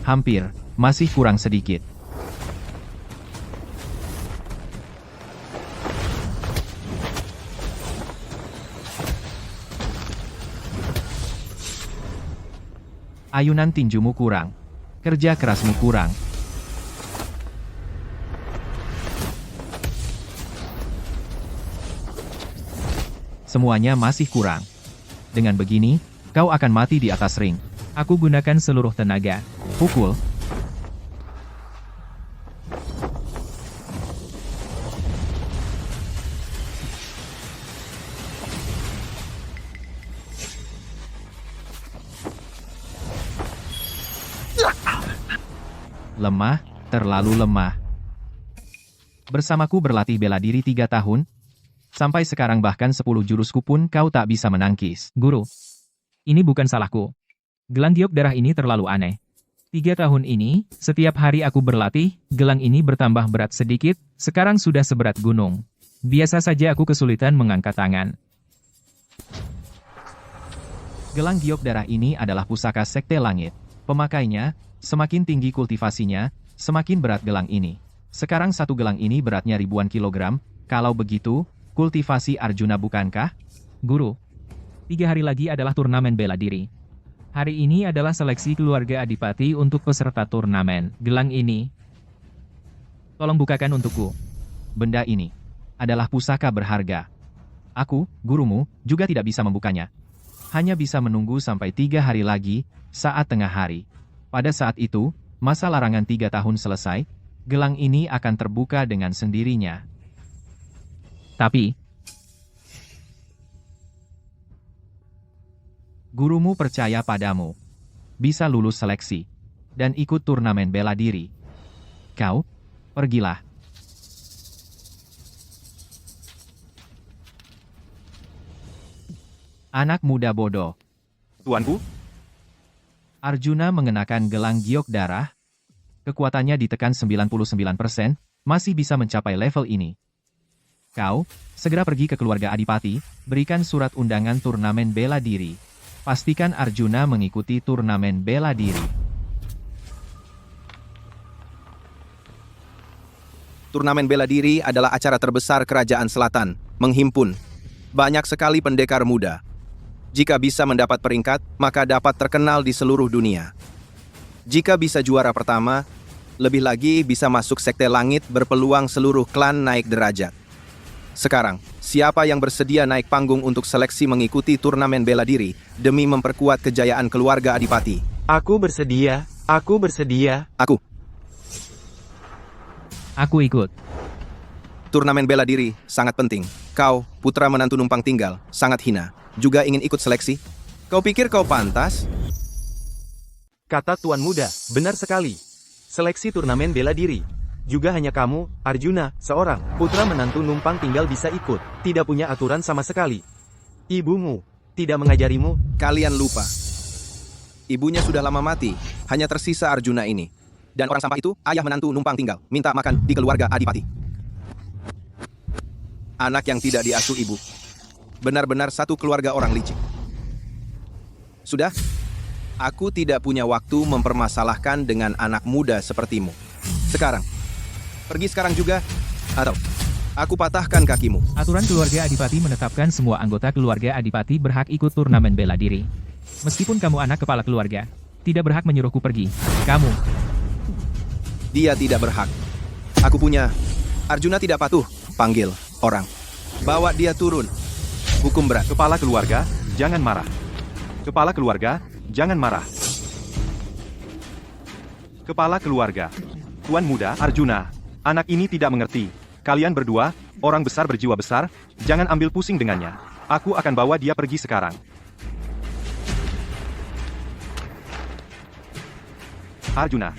Hampir, masih kurang sedikit. Ayunan tinjumu kurang. Kerja kerasmu kurang. Semuanya masih kurang. Dengan begini, kau akan mati di atas ring. Aku gunakan seluruh tenaga. Pukul. Lemah, terlalu lemah. Bersamaku berlatih bela diri 3 tahun, sampai sekarang bahkan 10 jurusku pun kau tak bisa menangkis. Guru, ini bukan salahku. Gelang giok darah ini terlalu aneh. 3 tahun ini, setiap hari aku berlatih, gelang ini bertambah berat sedikit, sekarang sudah seberat gunung. Biasa saja aku kesulitan mengangkat tangan. Gelang giok darah ini adalah pusaka Sekte Langit. Pemakainya, semakin tinggi kultivasinya, semakin berat gelang ini. Sekarang satu gelang ini beratnya ribuan kilogram, kalau begitu, kultivasi Arjuna bukankah? Guru, 3 hari lagi adalah turnamen bela diri. Hari ini adalah seleksi keluarga Adipati untuk peserta turnamen. Gelang ini, tolong bukakan untukku. Benda ini adalah pusaka berharga. Aku, gurumu, juga tidak bisa membukanya. Hanya bisa menunggu sampai 3 hari lagi, saat tengah hari. Pada saat itu, masa larangan 3 tahun selesai, gelang ini akan terbuka dengan sendirinya. Tapi, gurumu percaya padamu. Bisa lulus seleksi. Dan ikut turnamen bela diri. Kau, pergilah. Anak muda bodoh. Tuanku, Arjuna mengenakan gelang giok darah. Kekuatannya ditekan 99%, masih bisa mencapai level ini. Kau, segera pergi ke keluarga Adipati, berikan surat undangan turnamen bela diri. Pastikan Arjuna mengikuti turnamen bela diri. turnamen bela diri adalah acara terbesar Kerajaan Selatan, menghimpun banyak sekali pendekar muda. Jika bisa mendapat peringkat, maka dapat terkenal di seluruh dunia. Jika bisa juara pertama, lebih lagi bisa masuk Sekte Langit, berpeluang seluruh klan naik derajat. Sekarang, siapa yang bersedia naik panggung untuk seleksi mengikuti turnamen bela diri demi memperkuat kejayaan keluarga Adipati? Aku bersedia, aku bersedia. aku ikut. Turnamen bela diri sangat penting. Kau, putra menantu numpang tinggal, sangat hina. Juga ingin ikut seleksi? Kau pikir kau pantas? Kata Tuan Muda, benar sekali. Seleksi turnamen bela diri. Juga hanya kamu, Arjuna, seorang putra menantu numpang tinggal bisa ikut. Tidak punya aturan sama sekali. Ibumu tidak mengajarimu. Kalian lupa. Ibunya sudah lama mati, hanya tersisa Arjuna ini. Dan orang sampah itu, ayah menantu numpang tinggal, minta makan di keluarga Adipati. Anak yang tidak diasuh ibu. Benar-benar satu keluarga orang licik. Sudah, aku tidak punya waktu mempermasalahkan dengan anak muda sepertimu. Sekarang, pergi sekarang juga, atau aku patahkan kakimu. Aturan keluarga Adipati menetapkan semua anggota keluarga Adipati berhak ikut turnamen bela diri. Meskipun kamu anak kepala keluarga, tidak berhak menyuruhku pergi. Kamu. Dia tidak berhak. Aku punya. Arjuna tidak patuh. Panggil orang. Bawa dia turun. Hukum berat. Kepala keluarga, jangan marah. Kepala keluarga, jangan marah. Kepala keluarga. Tuan Muda, Arjuna. Anak ini tidak mengerti. Kalian berdua, orang besar berjiwa besar, jangan ambil pusing dengannya. Aku akan bawa dia pergi sekarang. Arjuna.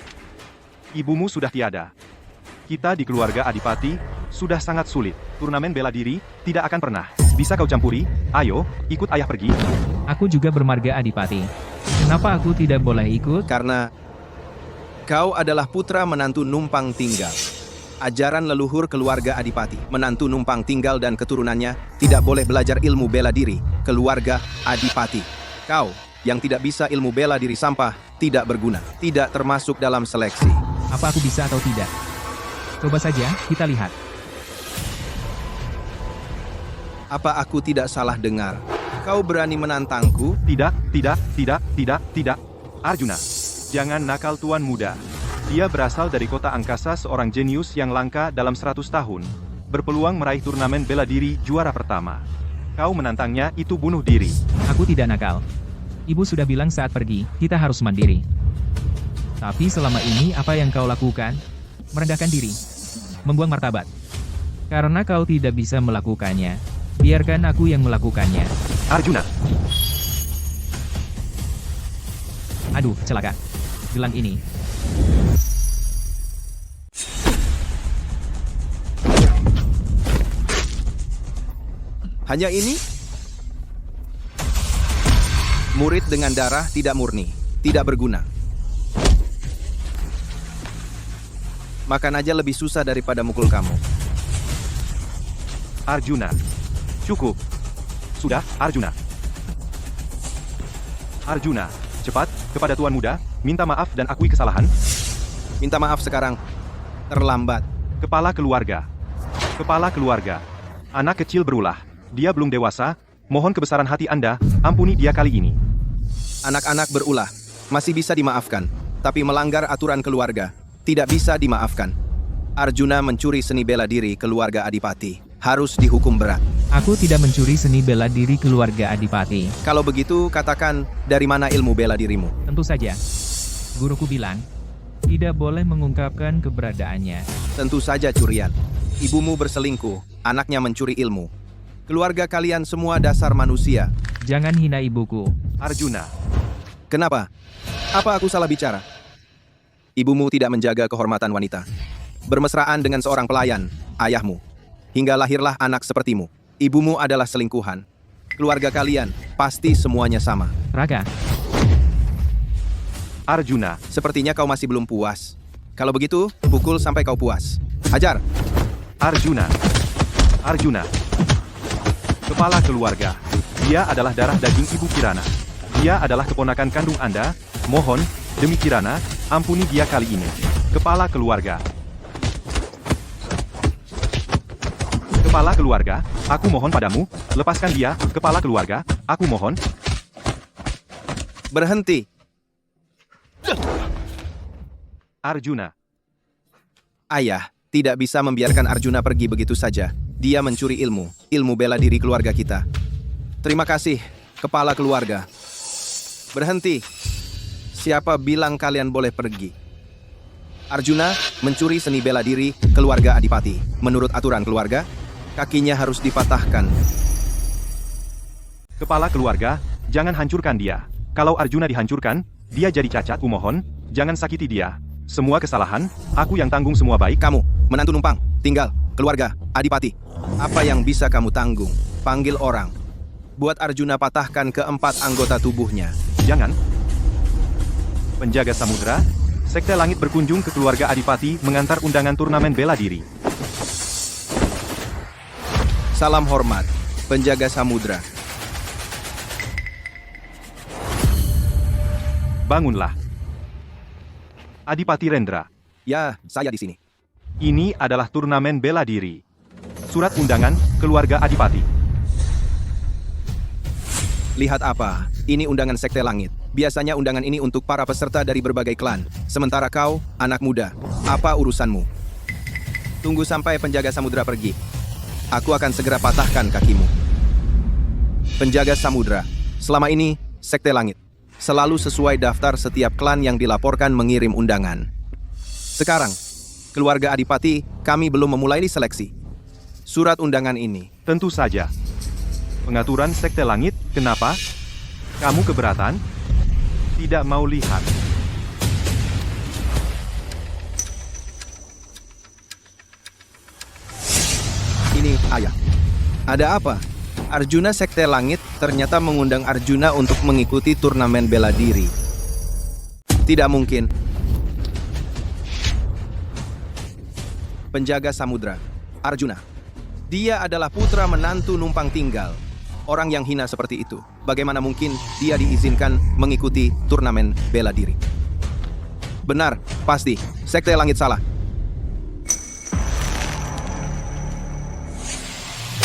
Ibumu sudah tiada. Kita di keluarga Adipati, sudah sangat sulit. Turnamen bela diri, tidak akan pernah. Bisa kau campuri? Ayo, ikut ayah pergi. Aku juga bermarga Adipati. Kenapa aku tidak boleh ikut? Karena kau adalah putra menantu numpang tinggal. Ajaran leluhur keluarga Adipati, menantu numpang tinggal dan keturunannya tidak boleh belajar ilmu bela diri. Keluarga Adipati. Kau Yang tidak bisa ilmu bela diri sampah, tidak berguna, tidak termasuk dalam seleksi. Apa aku bisa atau tidak? Coba saja, kita lihat. Apa aku tidak salah dengar? Kau berani menantangku? Tidak. Arjuna, jangan nakal tuan muda. Dia berasal dari kota angkasa, seorang jenius yang langka dalam 100 tahun. Berpeluang meraih turnamen bela diri juara pertama. Kau menantangnya, itu bunuh diri. Aku tidak nakal. Ibu sudah bilang saat pergi, kita harus mandiri. Tapi selama ini apa yang kau lakukan? Merendahkan diri. Membuang martabat. Karena kau tidak bisa melakukannya, biarkan aku yang melakukannya. Arjuna, Aduh, celaka. Gelang ini. Hanya ini? Murid dengan darah tidak murni, tidak berguna. Makan aja lebih susah daripada mukul kamu. Arjuna. Cukup. Sudah, Arjuna. Arjuna, cepat, kepada tuan muda, minta maaf dan akui kesalahan. Minta maaf sekarang. Terlambat. Kepala keluarga. Kepala keluarga. Anak kecil berulah. Dia belum dewasa. Mohon kebesaran hati Anda, ampuni dia kali ini. Anak-anak berulah. Masih bisa dimaafkan. Tapi melanggar aturan keluarga. Tidak bisa dimaafkan. Arjuna mencuri seni bela diri keluarga Adipati. Harus dihukum berat. Aku tidak mencuri seni bela diri keluarga Adipati. Kalau begitu, katakan dari mana ilmu bela dirimu? Tentu saja. Guruku bilang, tidak boleh mengungkapkan keberadaannya. Tentu saja curian. Ibumu berselingkuh, anaknya mencuri ilmu. Keluarga kalian semua dasar manusia. Jangan hina ibuku. Arjuna. Kenapa? Apa aku salah bicara? Ibumu tidak menjaga kehormatan wanita. Bermesraan dengan seorang pelayan, ayahmu. Hingga lahirlah anak sepertimu. Ibumu adalah selingkuhan. Keluarga kalian pasti semuanya sama. Raka, Arjuna. Sepertinya kau masih belum puas. Kalau begitu, pukul sampai kau puas. Hajar! Arjuna. Arjuna. Kepala keluarga. Dia adalah darah daging ibu Kirana. Dia adalah keponakan kandung Anda. Mohon, demi Kirana, ampuni dia kali ini. Kepala keluarga. Kepala keluarga, aku mohon padamu, lepaskan dia, kepala keluarga, aku mohon. Berhenti! Arjuna. Ayah tidak bisa membiarkan Arjuna pergi begitu saja. Dia mencuri ilmu bela diri keluarga kita. Terima kasih, kepala keluarga. Berhenti. Siapa bilang kalian boleh pergi? Arjuna mencuri seni bela diri keluarga Adipati. Menurut aturan keluarga, kakinya harus dipatahkan. Kepala keluarga, jangan hancurkan dia. Kalau Arjuna dihancurkan, dia jadi cacat. Kumohon, jangan sakiti dia. Semua kesalahan, aku yang tanggung semua baik. Kamu, menantu numpang, tinggal, keluarga, Adipati. Apa yang bisa kamu tanggung? Panggil orang. Buat Arjuna patahkan keempat anggota tubuhnya. Jangan. Penjaga samudera, Sekte Langit berkunjung ke keluarga Adipati mengantar undangan turnamen bela diri. Salam hormat, penjaga samudra. Bangunlah. Adipati Rendra. Ya, saya di sini. Ini adalah turnamen bela diri. Surat undangan, keluarga Adipati. Lihat apa? Ini undangan Sekte Langit. Biasanya undangan ini untuk para peserta dari berbagai klan. Sementara kau, anak muda, apa urusanmu? Tunggu sampai penjaga samudra pergi. Aku akan segera patahkan kakimu. Penjaga samudra, selama ini, Sekte Langit selalu sesuai daftar setiap klan yang dilaporkan mengirim undangan. Sekarang, keluarga Adipati, kami belum memulai seleksi. Surat undangan ini. Tentu saja. Pengaturan Sekte Langit, kenapa? Kamu keberatan? Tidak mau lihat. Ini, ayah. Ada apa? Arjuna Sekte Langit ternyata mengundang Arjuna untuk mengikuti turnamen bela diri. Tidak mungkin. Penjaga samudra, Arjuna. Dia adalah putra menantu numpang tinggal. Orang yang hina seperti itu, bagaimana mungkin dia diizinkan mengikuti turnamen bela diri? Benar, pasti. Sekte Langit salah.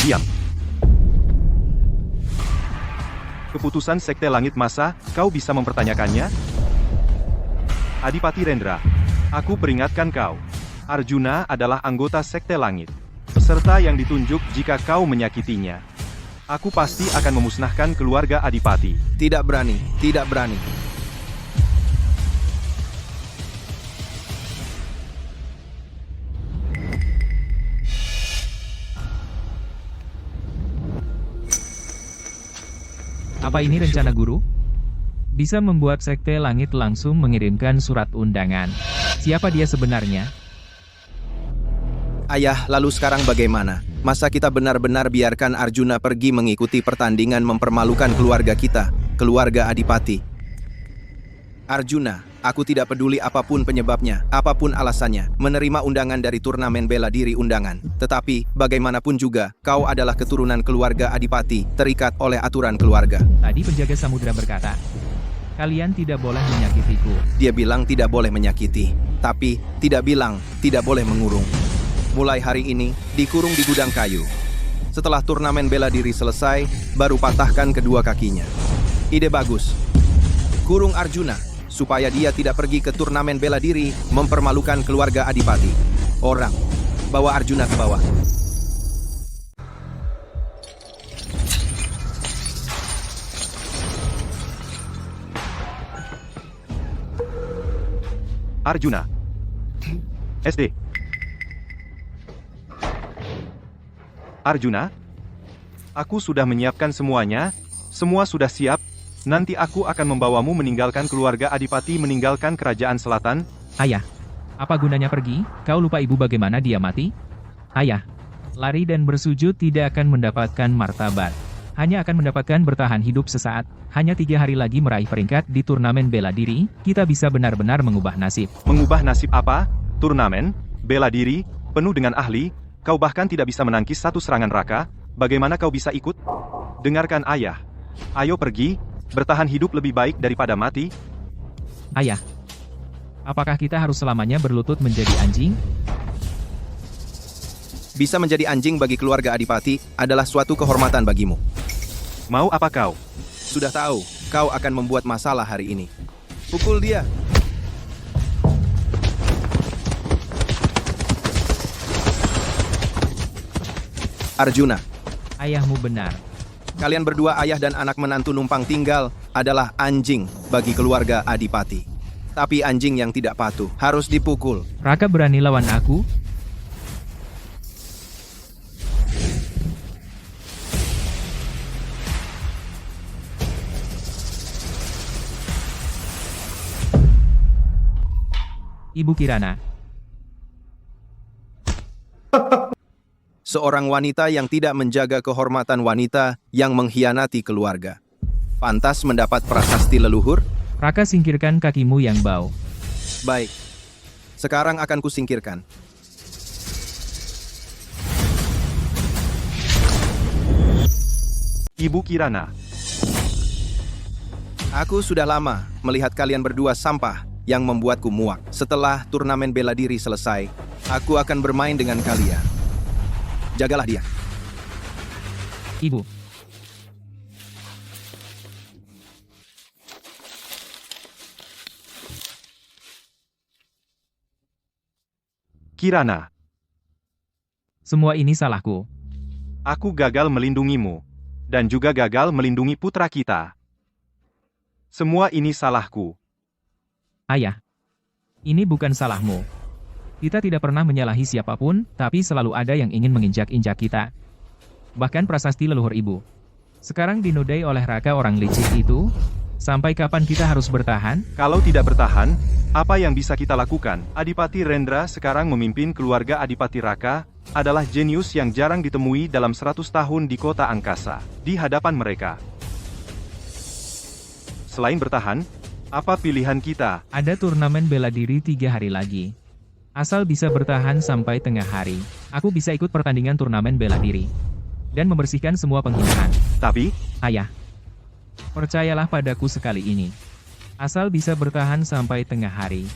Diam. Keputusan Sekte Langit masa, kau bisa mempertanyakannya? Adipati Rendra, aku peringatkan kau. Arjuna adalah anggota Sekte Langit. Peserta yang ditunjuk jika kau menyakitinya. Aku pasti akan memusnahkan keluarga Adipati. Tidak berani, tidak berani. Apa ini rencana guru? Bisa membuat Sekte Langit langsung mengirimkan surat undangan. Siapa dia sebenarnya? Ayah, lalu sekarang bagaimana? Masa kita benar-benar biarkan Arjuna pergi mengikuti pertandingan mempermalukan keluarga kita, keluarga Adipati? Arjuna, aku tidak peduli apapun penyebabnya, apapun alasannya, menerima undangan dari turnamen bela diri undangan. Tetapi, bagaimanapun juga, kau adalah keturunan keluarga Adipati, terikat oleh aturan keluarga. Tadi penjaga samudera berkata, kalian tidak boleh menyakitiku. Dia bilang tidak boleh menyakiti, tapi tidak bilang tidak boleh mengurung. Mulai hari ini, dikurung di gudang kayu. Setelah turnamen bela diri selesai, baru patahkan kedua kakinya. Ide bagus. Kurung Arjuna, supaya dia tidak pergi ke turnamen bela diri mempermalukan keluarga Adipati. Orang, bawa Arjuna ke bawah. Arjuna. SD. Arjuna, aku sudah menyiapkan semuanya, semua sudah siap, nanti aku akan membawamu meninggalkan keluarga Adipati meninggalkan kerajaan selatan. Ayah, apa gunanya pergi? Kau lupa ibu bagaimana dia mati? Ayah, lari dan bersujud tidak akan mendapatkan martabat. Hanya akan mendapatkan bertahan hidup sesaat. Hanya 3 hari lagi meraih peringkat di turnamen bela diri, kita bisa benar-benar mengubah nasib. Mengubah nasib apa? Turnamen, bela diri, penuh dengan ahli, kau bahkan tidak bisa menangkis satu serangan Raka, bagaimana kau bisa ikut? Dengarkan ayah. Ayo pergi, bertahan hidup lebih baik daripada mati. Ayah, apakah kita harus selamanya berlutut menjadi anjing? Bisa menjadi anjing bagi keluarga Adipati adalah suatu kehormatan bagimu. Mau apa kau? Sudah tahu, kau akan membuat masalah hari ini. Pukul dia. Arjuna, Ayahmu benar. kalian berdua ayah dan anak menantu numpang tinggal adalah anjing bagi keluarga Adipati. Tapi anjing yang tidak patuh harus dipukul. Raka berani lawan aku? Ibu Kirana. Seorang wanita yang tidak menjaga kehormatan wanita yang mengkhianati keluarga. Pantas mendapat prasasti leluhur? Raka singkirkan kakimu yang bau. Baik. Sekarang akan kusingkirkan. Ibu Kirana. Aku sudah lama melihat kalian berdua sampah yang membuatku muak. Setelah turnamen bela diri selesai, aku akan bermain dengan kalian. Jagalah dia. Ibu. Kirana. Semua ini salahku. Aku gagal melindungimu. Dan juga gagal melindungi putra kita. Semua ini salahku. Ayah. Ini bukan salahmu. Kita tidak pernah menyalahi siapapun, tapi selalu ada yang ingin menginjak-injak kita. Bahkan prasasti leluhur ibu. Sekarang dinodai oleh Raka orang licik itu. Sampai kapan kita harus bertahan? Kalau tidak bertahan, apa yang bisa kita lakukan? Adipati Rendra sekarang memimpin keluarga Adipati Raka, adalah jenius yang jarang ditemui dalam 100 tahun di kota angkasa, di hadapan mereka. Selain bertahan, apa pilihan kita? Ada turnamen bela diri 3 hari lagi. Asal bisa bertahan sampai tengah hari, aku bisa ikut pertandingan turnamen bela diri. dan membersihkan semua penghinaan. Tapi, Ayah, percayalah padaku sekali ini. Asal bisa bertahan sampai tengah hari.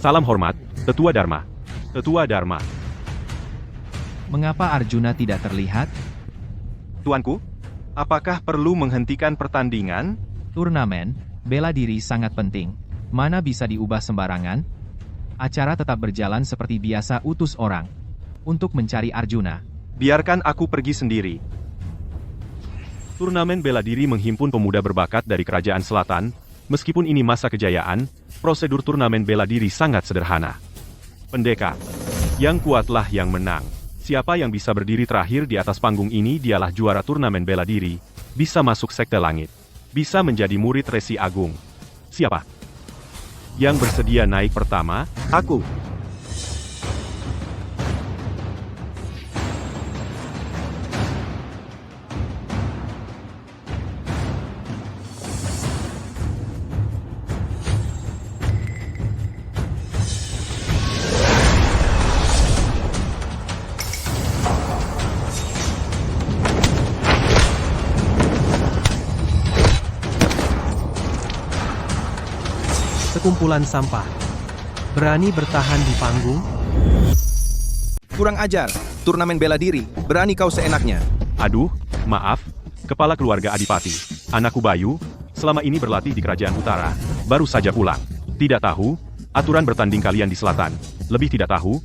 salam hormat, Tetua Dharma. Tetua Dharma. Mengapa Arjuna tidak terlihat? Tuanku, apakah perlu menghentikan pertandingan? Turnamen, bela diri sangat penting. Mana bisa diubah sembarangan? Acara tetap berjalan seperti biasa utus orang. Untuk mencari Arjuna. Biarkan aku pergi sendiri. Turnamen bela diri menghimpun pemuda berbakat dari Kerajaan Selatan. Meskipun ini masa kejayaan, prosedur turnamen bela diri sangat sederhana. Pendekar. Yang kuatlah yang menang. Siapa yang bisa berdiri terakhir di atas panggung ini dialah juara turnamen bela diri. Bisa masuk sekte langit. Bisa menjadi murid Resi Agung. Siapa? Yang bersedia naik pertama? Aku. Sekumpulan sampah. Berani bertahan di panggung? Kurang ajar. Turnamen bela diri. Berani kau seenaknya. Aduh, maaf, Kepala Keluarga Adipati. Anakku Bayu, selama ini berlatih di Kerajaan Utara, baru saja pulang. Tidak tahu, aturan bertanding kalian di selatan. Lebih tidak tahu,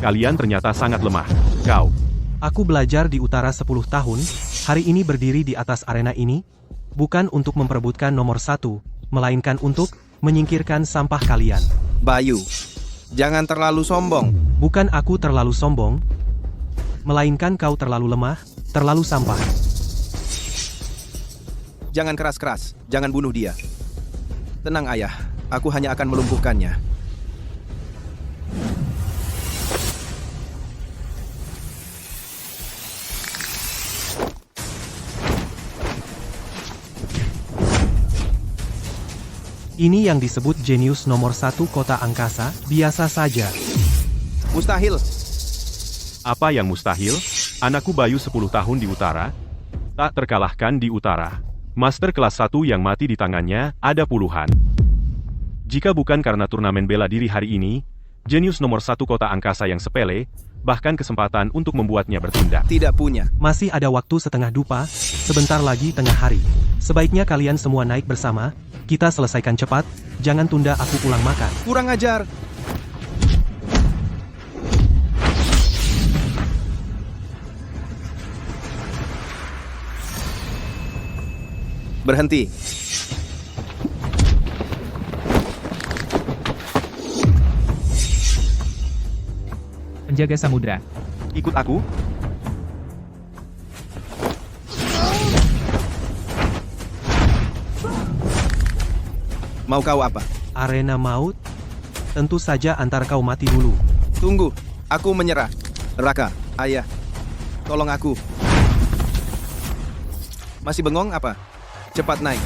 kalian ternyata sangat lemah. Kau. Aku belajar di Utara 10 tahun, hari ini berdiri di atas arena ini, bukan untuk memperebutkan nomor 1, melainkan untuk menyingkirkan sampah kalian. Bayu, jangan terlalu sombong. Bukan aku terlalu sombong, melainkan kau terlalu lemah, terlalu sampah. Jangan keras-keras. Jangan bunuh dia. Tenang ayah, aku hanya akan melumpuhkannya. Ini yang disebut jenius nomor 1 kota angkasa, biasa saja. Mustahil. Apa yang mustahil? Anakku Bayu 10 tahun di Utara, tak terkalahkan di Utara. Master kelas 1 yang mati di tangannya, ada puluhan. Jika bukan karena turnamen bela diri hari ini, jenius nomor 1 kota angkasa yang sepele, bahkan kesempatan untuk membuatnya bertindak. Tidak punya. Masih ada waktu setengah dupa, sebentar lagi tengah hari. Sebaiknya kalian semua naik bersama, kita selesaikan cepat, jangan tunda aku pulang makan. Kurang ajar. Berhenti. Penjaga samudra. Ikut aku? Mau kau apa? Arena maut? Tentu saja antar kau mati dulu. Tunggu, aku menyerah. Raka, ayah, tolong aku. Masih bengong apa? Cepat naik.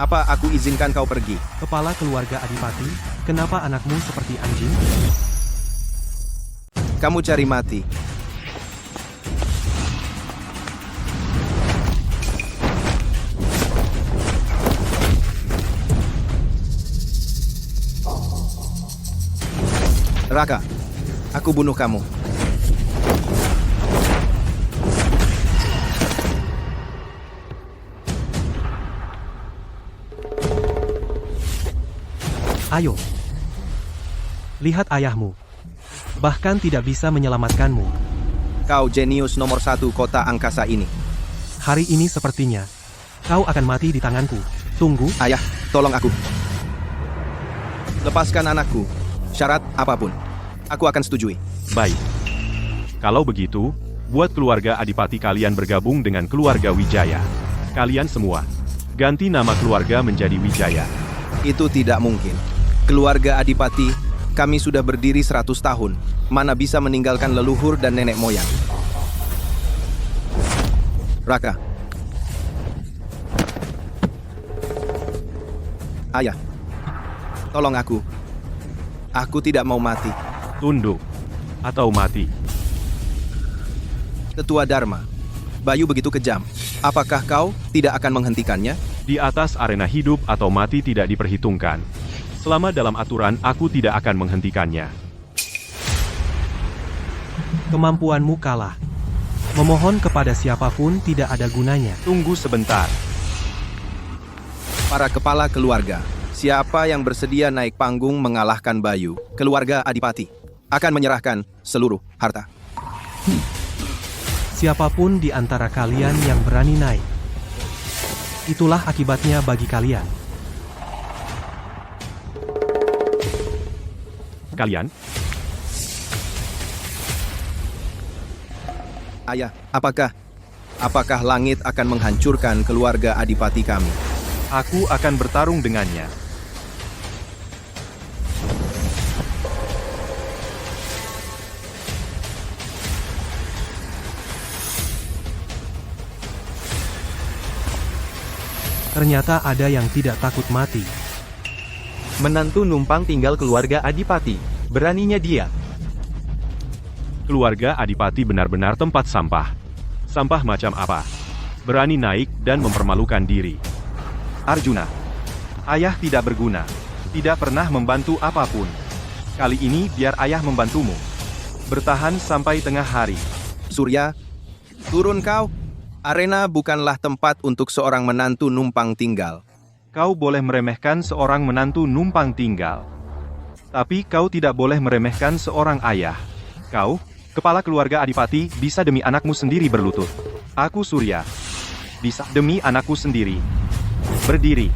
Apa aku izinkan kau pergi? Kepala keluarga Adipati, kenapa anakmu seperti anjing? Kamu cari mati. Raka, aku bunuh kamu. Ayo. Lihat ayahmu. Bahkan tidak bisa menyelamatkanmu. Kau jenius nomor 1 kota angkasa ini. Hari ini sepertinya, kau akan mati di tanganku. Tunggu. Ayah, tolong aku. Lepaskan anakku. Syarat apapun, aku akan setujui. Baik. Kalau begitu, buat keluarga Adipati kalian bergabung dengan keluarga Wijaya. Kalian semua, ganti nama keluarga menjadi Wijaya. Itu tidak mungkin. Keluarga Adipati, kami sudah berdiri 100 tahun. Mana bisa meninggalkan leluhur dan nenek moyang. Raka. Ayah. Tolong aku. Aku tidak mau mati. Tunduk. Atau mati. Tetua Dharma. Bayu begitu kejam. Apakah kau tidak akan menghentikannya? Di atas arena hidup atau mati tidak diperhitungkan. Selama dalam aturan, aku tidak akan menghentikannya. Kemampuanmu kalah. Memohon kepada siapapun tidak ada gunanya. Tunggu sebentar. Para kepala keluarga, siapa yang bersedia naik panggung mengalahkan Bayu, keluarga Adipati, akan menyerahkan seluruh harta. Siapapun di antara kalian yang berani naik. Itulah akibatnya bagi kalian. Kalian? Ayah, apakah langit akan menghancurkan keluarga Adipati kami? Aku akan bertarung dengannya. Ternyata ada yang tidak takut mati. Menantu numpang tinggal keluarga Adipati. Beraninya dia. Keluarga Adipati benar-benar tempat sampah. Sampah macam apa? Berani naik dan mempermalukan diri. Arjuna. Ayah tidak berguna. Tidak pernah membantu apapun. Kali ini biar ayah membantumu. Bertahan sampai tengah hari. Surya, turun kau. Arena bukanlah tempat untuk seorang menantu numpang tinggal. Kau boleh meremehkan seorang menantu numpang tinggal. Tapi kau tidak boleh meremehkan seorang ayah. Kau, kepala keluarga Adipati, bisa demi anakmu sendiri berlutut. Aku Surya. Bisa demi anakku sendiri. Berdiri.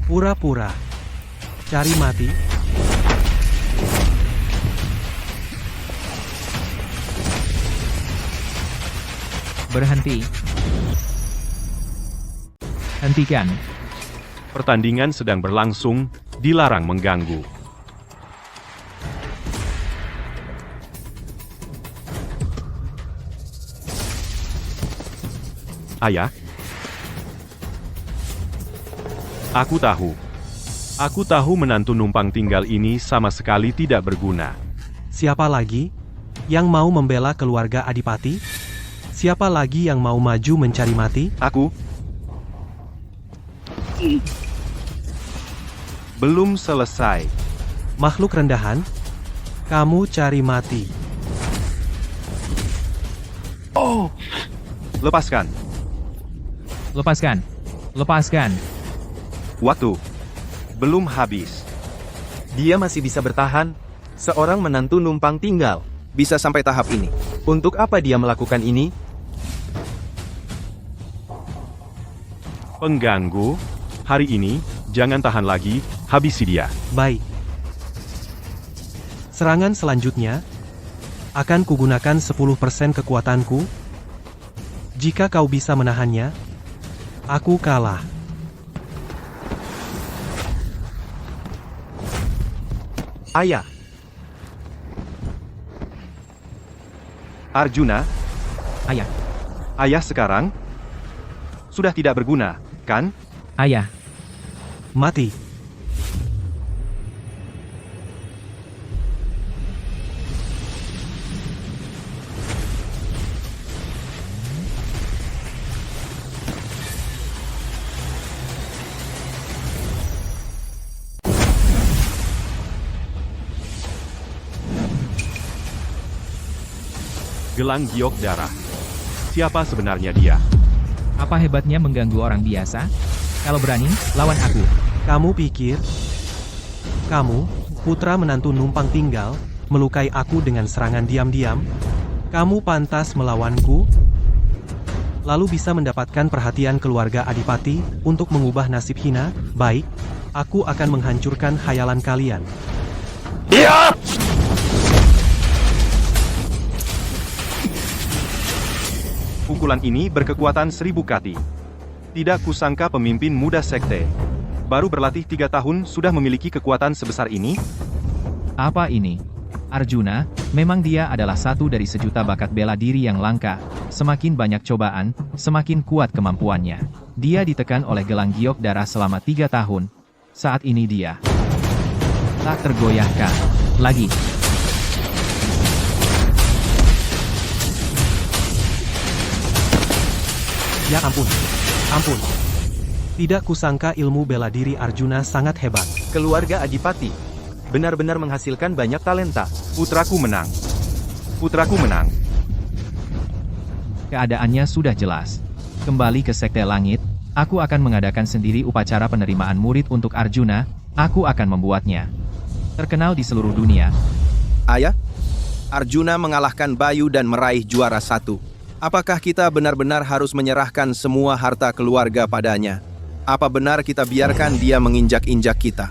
Pura-pura. Cari mati. Berhenti. Hentikan. Pertandingan sedang berlangsung, dilarang mengganggu. Ayah? Aku tahu. Aku tahu menantu numpang tinggal ini sama sekali tidak berguna. Siapa lagi yang mau membela keluarga Adipati? Siapa lagi yang mau maju mencari mati? Aku? Belum selesai. Makhluk rendahan, kamu cari mati. Lepaskan. Lepaskan. Lepaskan. Waktu. Belum habis. Dia masih bisa bertahan. Seorang menantu numpang tinggal. Bisa sampai tahap ini. Untuk apa dia melakukan ini? Pengganggu. Hari ini, jangan tahan lagi, habisi dia. Baik. Serangan selanjutnya akan kugunakan 10% kekuatanku. Jika kau bisa menahannya, aku kalah. Ayah. Arjuna, Ayah. ayah sekarang sudah tidak berguna, kan? Ayah. Mati. Gelang giok darah. Siapa sebenarnya dia? Apa hebatnya mengganggu orang biasa? Kalau berani, lawan aku. Kamu pikir kamu, putra menantu numpang tinggal, melukai aku dengan serangan diam-diam? Kamu pantas melawanku? Lalu bisa mendapatkan perhatian keluarga Adipati untuk mengubah nasib hina? Baik, Aku akan menghancurkan khayalan kalian. Pukulan ini berkekuatan 1000 kati. Tidak kusangka pemimpin muda sekte. Baru berlatih 3 tahun sudah memiliki kekuatan sebesar ini? Apa ini? Arjuna, memang dia adalah satu dari sejuta bakat bela diri yang langka. Semakin banyak cobaan, semakin kuat kemampuannya. Dia ditekan oleh gelang giok darah selama 3 tahun. Saat ini dia tak tergoyahkan lagi. Ya ampun. Ampun. Tidak kusangka ilmu bela diri Arjuna sangat hebat. Keluarga Adipati benar-benar menghasilkan banyak talenta. Putraku menang. Putraku menang. Keadaannya sudah jelas. Kembali ke Sekte Langit, aku akan mengadakan sendiri upacara penerimaan murid untuk Arjuna. Aku akan membuatnya terkenal di seluruh dunia. Ayah, Arjuna mengalahkan Bayu dan meraih juara 1. Apakah kita benar-benar harus menyerahkan semua harta keluarga padanya? Apa benar kita biarkan dia menginjak-injak kita?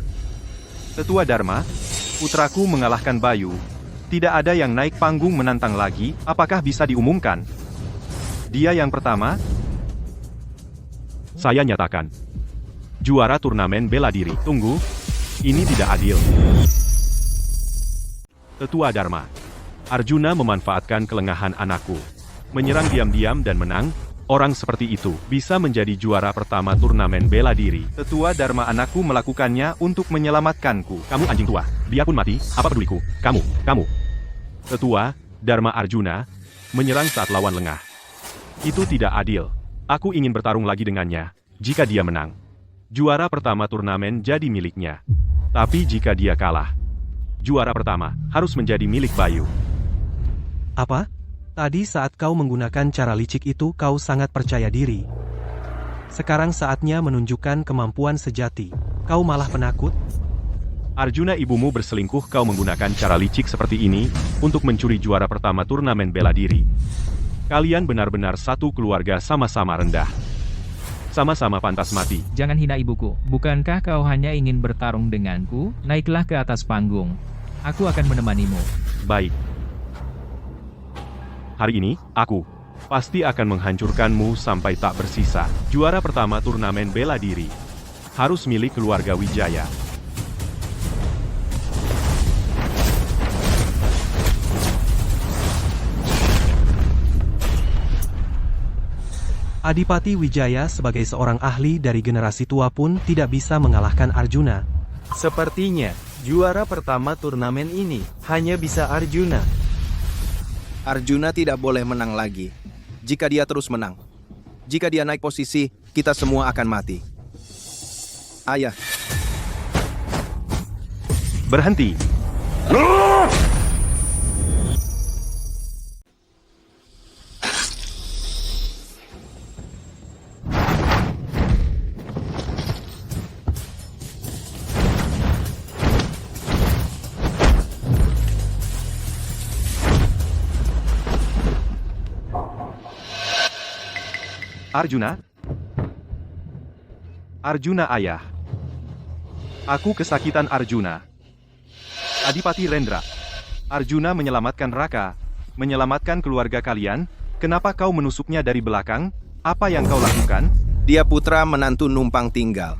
Tetua Dharma, putraku mengalahkan Bayu. Tidak ada yang naik panggung menantang lagi, apakah bisa diumumkan? Dia yang pertama? Saya nyatakan. Juara turnamen bela diri. Tunggu, ini tidak adil. Tetua Dharma, Arjuna memanfaatkan kelengahan anakku. Menyerang diam-diam dan menang, orang seperti itu bisa menjadi juara pertama turnamen bela diri. Tetua Dharma, anakku melakukannya untuk menyelamatkanku. Kamu anjing tua, dia pun mati, apa peduliku? Kamu. Tetua Dharma, Arjuna menyerang saat lawan lengah. Itu tidak adil. Aku ingin bertarung lagi dengannya. Jika dia menang, juara pertama turnamen jadi miliknya. Tapi jika dia kalah, juara pertama harus menjadi milik Bayu. Apa? Tadi saat kau menggunakan cara licik itu kau sangat percaya diri. Sekarang saatnya menunjukkan kemampuan sejati. Kau malah penakut? Arjuna, ibumu berselingkuh, kau menggunakan cara licik seperti ini untuk mencuri juara pertama turnamen bela diri. Kalian benar-benar satu keluarga sama-sama rendah. Sama-sama pantas mati. Jangan hina ibuku. Bukankah kau hanya ingin bertarung denganku? Naiklah ke atas panggung. Aku akan menemanimu. Baik. Hari ini, aku pasti akan menghancurkanmu sampai tak bersisa. Juara pertama turnamen bela diri harus milik keluarga Wijaya. Adipati Wijaya sebagai seorang ahli dari generasi tua pun tidak bisa mengalahkan Arjuna. Sepertinya, juara pertama turnamen ini hanya bisa Arjuna. Arjuna tidak boleh menang lagi. Jika dia terus menang, jika dia naik posisi, kita semua akan mati. Ayah, Berhenti. Arjuna? Arjuna, ayah. Aku kesakitan, Arjuna. Adipati Rendra. Arjuna menyelamatkan Raka, menyelamatkan keluarga kalian. Kenapa kau menusuknya dari belakang? Apa yang kau lakukan? dia putra menantu numpang tinggal.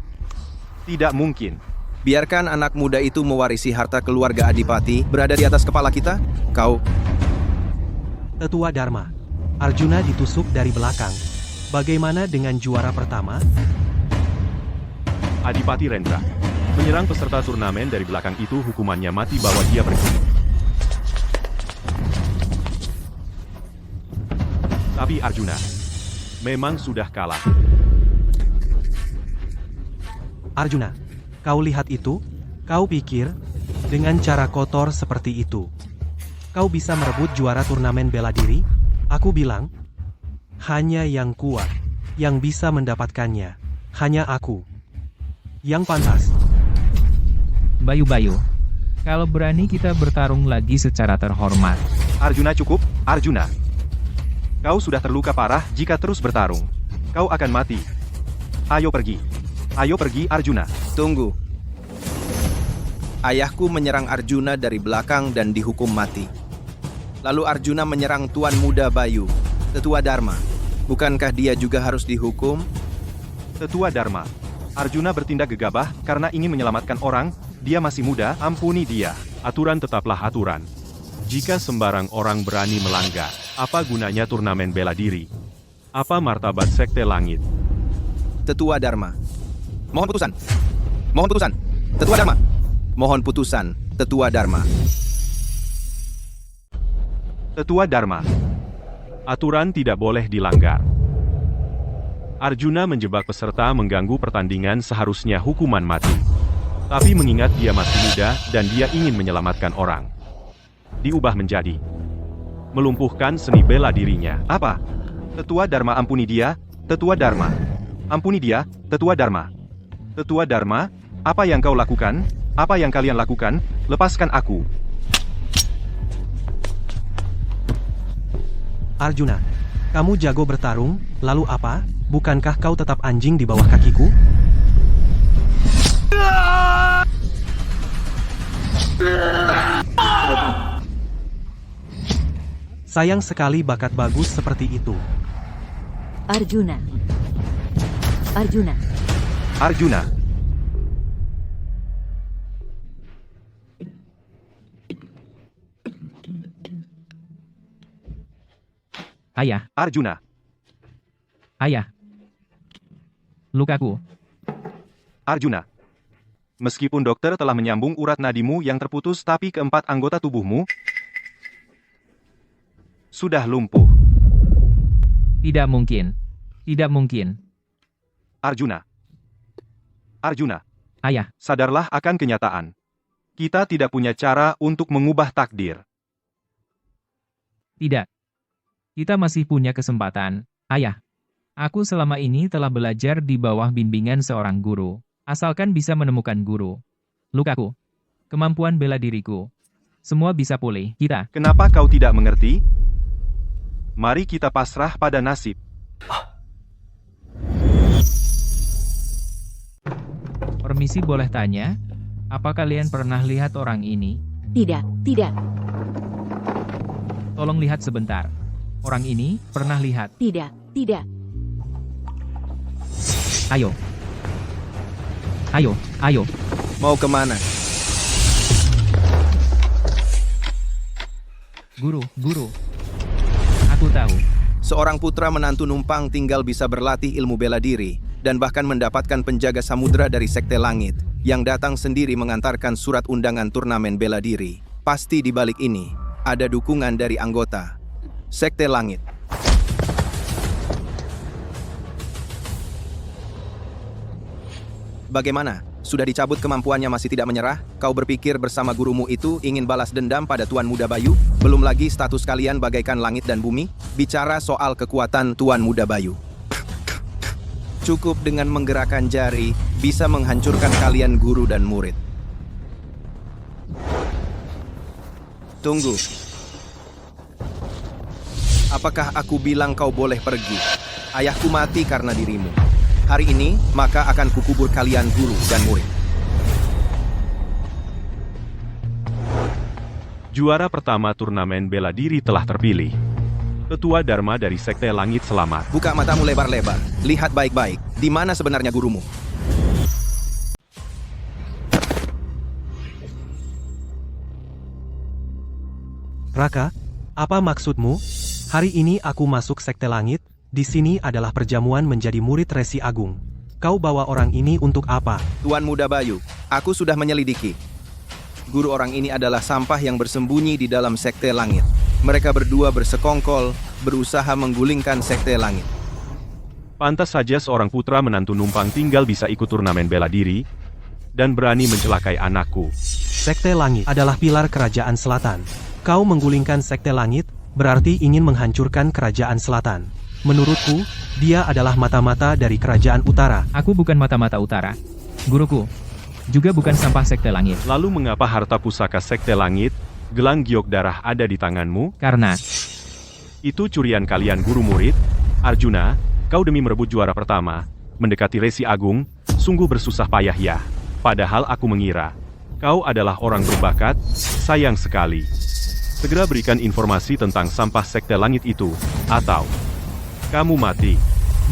Tidak mungkin. Biarkan anak muda itu mewarisi harta keluarga Adipati berada di atas kepala kita. Kau, Tetua Dharma, Arjuna ditusuk dari belakang. Bagaimana dengan juara pertama? Adipati Rendra. Menyerang peserta turnamen dari belakang itu hukumannya mati, bawa dia pergi. Tapi Arjuna memang sudah kalah. Arjuna, kau lihat itu? Kau pikir, dengan cara kotor seperti itu, kau bisa merebut juara turnamen bela diri? Aku bilang, hanya yang kuat, yang bisa mendapatkannya. Hanya aku. Yang pantas. Bayu-bayu, kalau berani kita bertarung lagi secara terhormat. Arjuna, cukup, Arjuna. Kau sudah terluka parah, jika terus bertarung, kau akan mati. Ayo pergi, Arjuna. tunggu. Ayahku menyerang Arjuna dari belakang dan dihukum mati. Lalu Arjuna menyerang Tuan Muda Bayu, Tetua Dharma. Bukankah dia juga harus dihukum? Tetua Dharma. Arjuna bertindak gegabah karena ingin menyelamatkan orang, dia masih muda, ampuni dia. Aturan tetaplah aturan. Jika sembarang orang berani melanggar, apa gunanya turnamen bela diri? Apa martabat Sekte Langit? Tetua Dharma. Mohon putusan. Mohon putusan. Tetua Dharma. Mohon putusan, Tetua Dharma. Tetua Dharma. Aturan tidak boleh dilanggar. Arjuna menjebak peserta mengganggu pertandingan seharusnya hukuman mati. Tapi mengingat dia masih muda dan dia ingin menyelamatkan orang, diubah menjadi melumpuhkan seni bela dirinya. Apa? Tetua Dharma ampuni dia, Tetua Dharma. Ampuni dia, Tetua Dharma. Tetua Dharma, apa yang kau lakukan? Apa yang kalian lakukan? Lepaskan aku. Arjuna, kamu jago bertarung, lalu apa? Bukankah kau tetap anjing di bawah kakiku? Sayang sekali bakat bagus seperti itu. Arjuna. Arjuna. Arjuna. Ayah, Arjuna. ayah. Lukaku. Arjuna. Meskipun dokter telah menyambung urat nadimu yang terputus tapi keempat anggota tubuhmu sudah lumpuh. Tidak mungkin. Tidak mungkin. Arjuna. Arjuna. Ayah, Sadarlah akan kenyataan. Kita tidak punya cara untuk mengubah takdir. tidak. Kita masih punya kesempatan. Ayah, aku selama ini telah belajar di bawah bimbingan seorang guru. Asalkan bisa menemukan guru. Lukaku. Kemampuan bela diriku. Semua bisa pulih. Kita. Kenapa kau tidak mengerti? Mari kita pasrah pada nasib. Permisi boleh tanya? Apa kalian pernah lihat orang ini? Tidak, tidak, Tolong lihat sebentar. Orang ini pernah lihat. tidak, tidak. Ayo. Ayo, ayo. Mau kemana? Guru, guru. Aku tahu. Seorang putra menantu numpang tinggal bisa berlatih ilmu bela diri, dan bahkan mendapatkan penjaga samudera dari Sekte Langit, yang datang sendiri mengantarkan surat undangan turnamen bela diri. Pasti di balik ini, ada dukungan dari anggota Sekte Langit. Bagaimana? Sudah dicabut kemampuannya masih tidak menyerah? Kau berpikir bersama gurumu itu ingin balas dendam pada Tuan Muda Bayu? Belum lagi status kalian bagaikan langit dan bumi? Bicara soal kekuatan Tuan Muda Bayu. Cukup dengan menggerakkan jari, bisa menghancurkan kalian guru dan murid. Tunggu. Apakah aku bilang kau boleh pergi? Ayahku mati karena dirimu. Hari ini, maka akan kukubur kalian guru dan murid. Juara pertama turnamen bela diri telah terpilih. Tetua Dharma dari Sekte Langit selamat. Buka matamu lebar-lebar. Lihat baik-baik. Di mana sebenarnya gurumu? Raka, apa maksudmu? Hari ini aku masuk Sekte Langit. Di sini adalah perjamuan menjadi murid Resi Agung. Kau bawa orang ini untuk apa? Tuan Muda Bayu, aku sudah menyelidiki. Guru orang ini adalah sampah yang bersembunyi di dalam Sekte Langit. Mereka berdua bersekongkol, berusaha menggulingkan Sekte Langit. Pantas saja seorang putra menantu numpang tinggal bisa ikut turnamen bela diri, dan berani mencelakai anakku. Sekte Langit adalah pilar Kerajaan Selatan. Kau menggulingkan Sekte Langit, berarti ingin menghancurkan Kerajaan Selatan. Menurutku, dia adalah mata-mata dari Kerajaan Utara. Aku bukan mata-mata utara. Guruku. Juga bukan sampah Sekte Langit. Lalu mengapa harta pusaka Sekte Langit, gelang giok darah ada di tanganmu? Karena Itu curian kalian guru murid? Arjuna, kau demi merebut juara pertama, mendekati Resi Agung, sungguh bersusah payah ya. Padahal aku mengira, Kau adalah orang berbakat, sayang sekali. Segera berikan informasi tentang sampah sekte langit itu, atau kamu mati.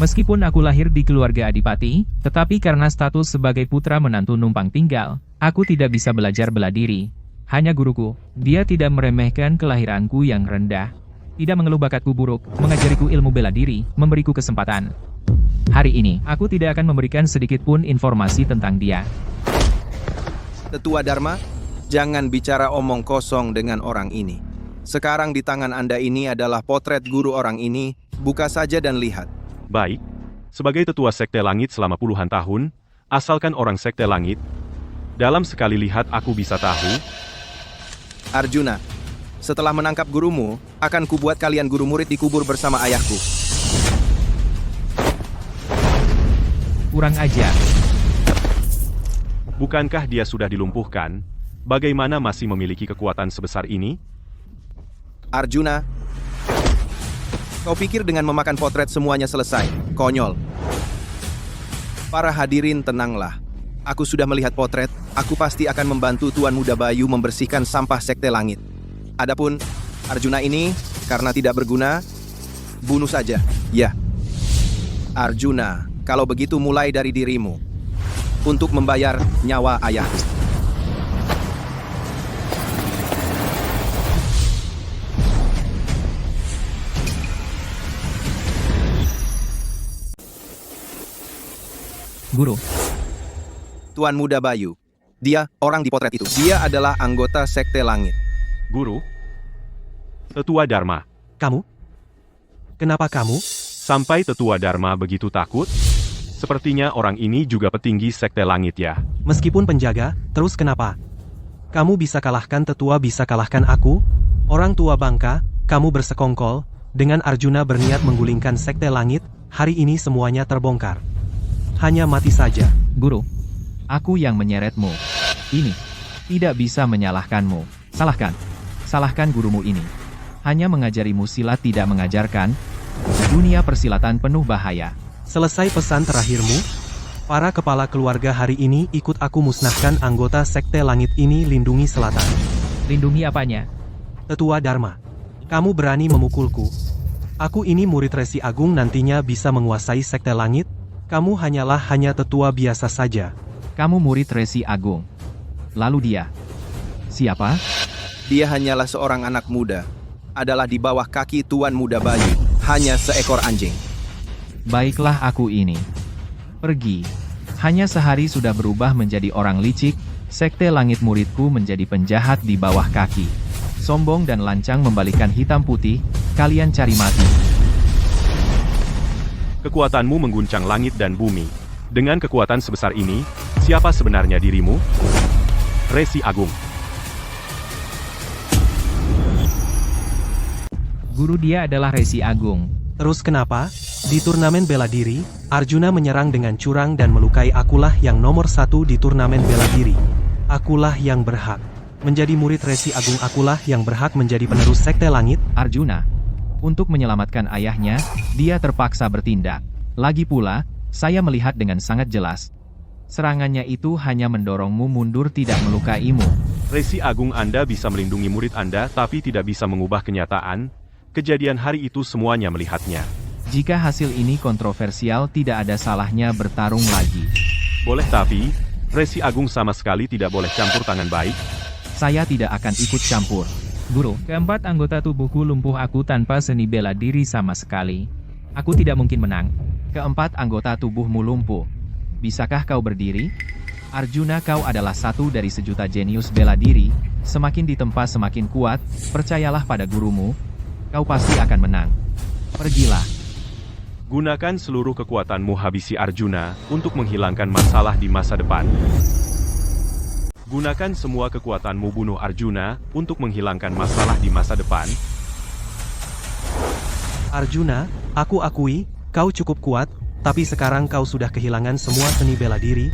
Meskipun aku lahir di keluarga adipati, tetapi karena status sebagai putra menantu numpang tinggal, aku tidak bisa belajar bela diri. Hanya guruku, dia tidak meremehkan kelahiranku yang rendah. Tidak mengeluh bakatku buruk, mengajariku ilmu bela diri, memberiku kesempatan. Hari ini, aku tidak akan memberikan sedikit pun informasi tentang dia. Tetua Dharma, jangan bicara omong kosong dengan orang ini. Sekarang di tangan Anda ini adalah potret guru orang ini, buka saja dan lihat. Baik, sebagai tetua sekte langit selama puluhan tahun, asalkan orang sekte langit, dalam sekali lihat aku bisa tahu. Arjuna, setelah menangkap gurumu, akan kubuat kalian guru murid dikubur bersama ayahku. Kurang ajar. Bukankah dia sudah dilumpuhkan? Bagaimana masih memiliki kekuatan sebesar ini? Arjuna, kau pikir dengan memakan potret semuanya selesai? Konyol. Para hadirin tenanglah. Aku sudah melihat potret, aku pasti akan membantu Tuan Muda Bayu membersihkan sampah sekte langit. Adapun Arjuna ini, karena tidak berguna, bunuh saja. Ya. Arjuna, kalau begitu mulai dari dirimu. Untuk membayar nyawa ayah. Guru, Tuan Muda Bayu. Dia, orang di potret itu. Dia adalah anggota Sekte Langit. Guru? Tetua Dharma. Kamu? Kenapa kamu? Sampai Tetua Dharma begitu takut? Sepertinya orang ini juga petinggi Sekte Langit ya. Meskipun penjaga, terus kenapa? Kamu bisa kalahkan tetua, bisa kalahkan aku? Orang tua bangka, kamu bersekongkol, dengan Arjuna berniat menggulingkan Sekte Langit, hari ini semuanya terbongkar. Hanya mati saja. Guru, aku yang menyeretmu. Ini tidak bisa menyalahkanmu. Salahkan gurumu ini. Hanya mengajarimu silat, tidak mengajarkan. Dunia persilatan penuh bahaya. Selesai pesan terakhirmu? Para kepala keluarga hari ini ikut aku musnahkan anggota Sekte Langit ini. Lindungi selatan. lindungi apanya? Tetua Dharma, kamu berani memukulku. Aku ini murid Resi Agung, nantinya bisa menguasai Sekte Langit. Kamu hanya tetua biasa saja. Kamu murid Resi Agung. Lalu dia siapa? Dia hanyalah seorang anak muda. Adalah di bawah kaki Tuan Muda Bayu. Hanya seekor anjing. Baiklah, aku ini pergi. Hanya sehari sudah berubah menjadi orang licik. Sekte Langit muridku menjadi penjahat di bawah kaki. Sombong dan lancang membalikkan hitam putih. Kalian cari mati. Kekuatanmu mengguncang langit dan bumi. Dengan kekuatan sebesar ini, siapa sebenarnya dirimu? Resi Agung. Guru, dia adalah Resi Agung. Terus kenapa? Di turnamen bela diri, Arjuna menyerang dengan curang dan melukai. Akulah yang nomor 1 di turnamen bela diri. Akulah yang berhak menjadi murid Resi Agung. Akulah yang berhak menjadi penerus Sekte Langit. Arjuna, untuk menyelamatkan ayahnya, dia terpaksa bertindak. Lagi pula, saya melihat dengan sangat jelas. Serangannya itu hanya mendorongmu mundur, tidak melukaimu. Resi Agung, Anda bisa melindungi murid Anda tapi tidak bisa mengubah kenyataan. Kejadian hari itu semuanya melihatnya. Jika hasil ini kontroversial, tidak ada salahnya bertarung lagi. Boleh, tapi Resi Agung sama sekali tidak boleh campur tangan baik. Saya tidak akan ikut campur. Guru, keempat anggota tubuhku lumpuh, aku tanpa seni bela diri sama sekali. Aku tidak mungkin menang. Keempat anggota tubuhmu lumpuh. Bisakah kau berdiri? Arjuna, kau adalah satu dari sejuta jenius bela diri. Semakin ditempa semakin kuat. Percayalah pada gurumu. Kau pasti akan menang. Pergilah. Gunakan seluruh kekuatanmu, habisi Arjuna, untuk menghilangkan masalah di masa depan. Gunakan semua kekuatanmu, bunuh Arjuna, untuk menghilangkan masalah di masa depan. Arjuna, aku akui, kau cukup kuat, tapi sekarang kau sudah kehilangan semua seni bela diri.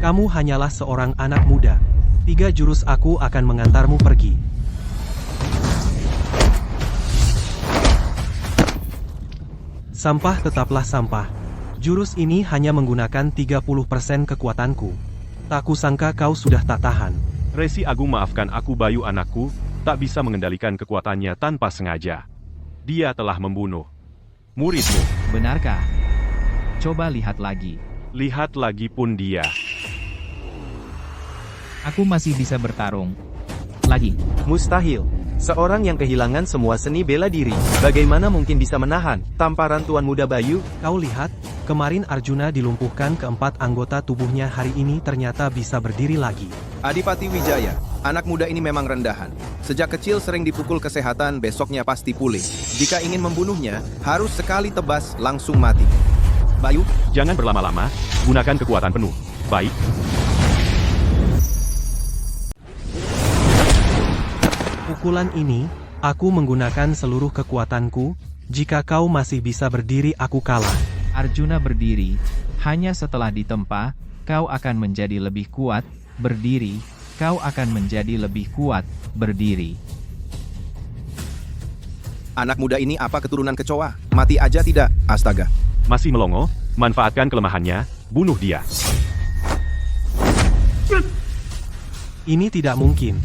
Kamu hanyalah seorang anak muda. 3 jurus aku akan mengantarmu pergi. Sampah tetaplah sampah. Jurus ini hanya menggunakan 30% kekuatanku. Tak kusangka kau sudah tak tahan. Resi Agung, maafkan aku Bayu anakku, tak bisa mengendalikan kekuatannya tanpa sengaja. Dia telah membunuh muridmu. Benarkah? Coba lihat lagi. Lihat lagi pun dia. Aku masih bisa bertarung. Lagi. Mustahil. Seorang yang kehilangan semua seni bela diri, bagaimana mungkin bisa menahan tamparan Tuan Muda Bayu? Kau lihat, kemarin Arjuna dilumpuhkan keempat anggota tubuhnya, hari ini ternyata bisa berdiri lagi. Adipati Wijaya, anak muda ini memang rendahan. Sejak kecil sering dipukul kesehatan, besoknya pasti pulih. Jika ingin membunuhnya, harus sekali tebas langsung mati. Bayu, Jangan berlama-lama, gunakan kekuatan penuh. Baik. Pukulan ini, aku menggunakan seluruh kekuatanku. Jika kau masih bisa berdiri, aku kalah. Arjuna berdiri. Hanya setelah ditempa, kau akan menjadi lebih kuat. Berdiri. Kau akan menjadi lebih kuat. Berdiri. anak muda ini apa keturunan kecoa? Mati aja tidak, astaga. Masih melongo? Manfaatkan kelemahannya, bunuh dia. Ini tidak mungkin.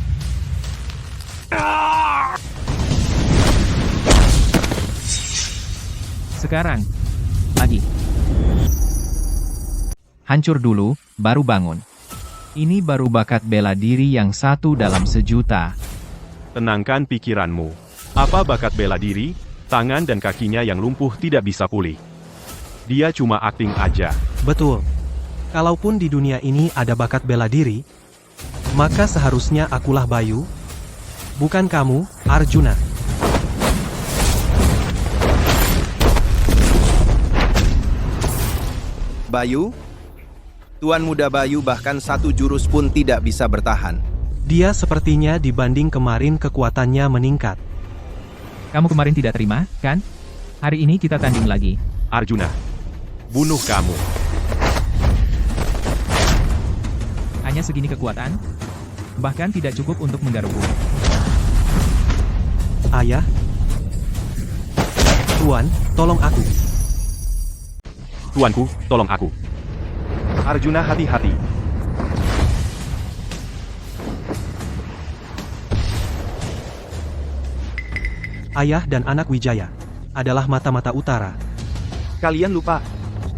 Sekarang. Lagi. Hancur dulu, baru bangun. Ini baru bakat bela diri yang satu dalam sejuta. Tenangkan pikiranmu. Apa bakat bela diri? Tangan dan kakinya yang lumpuh tidak bisa pulih. Dia cuma akting aja. Betul. Kalaupun di dunia ini ada bakat bela diri, maka seharusnya akulah Bayu, bukan kamu, Arjuna. Bayu? Tuan Muda Bayu bahkan satu jurus pun tidak bisa bertahan. Dia sepertinya dibanding kemarin kekuatannya meningkat. Kamu kemarin tidak terima, kan? Hari ini kita tanding lagi. Arjuna, bunuh kamu. Hanya segini kekuatan? Bahkan tidak cukup untuk menggarukku. Ayah? Tuan, tolong aku. Tuanku, tolong aku. Arjuna, hati-hati. Ayah dan anak Wijaya adalah mata-mata utara. Kalian lupa.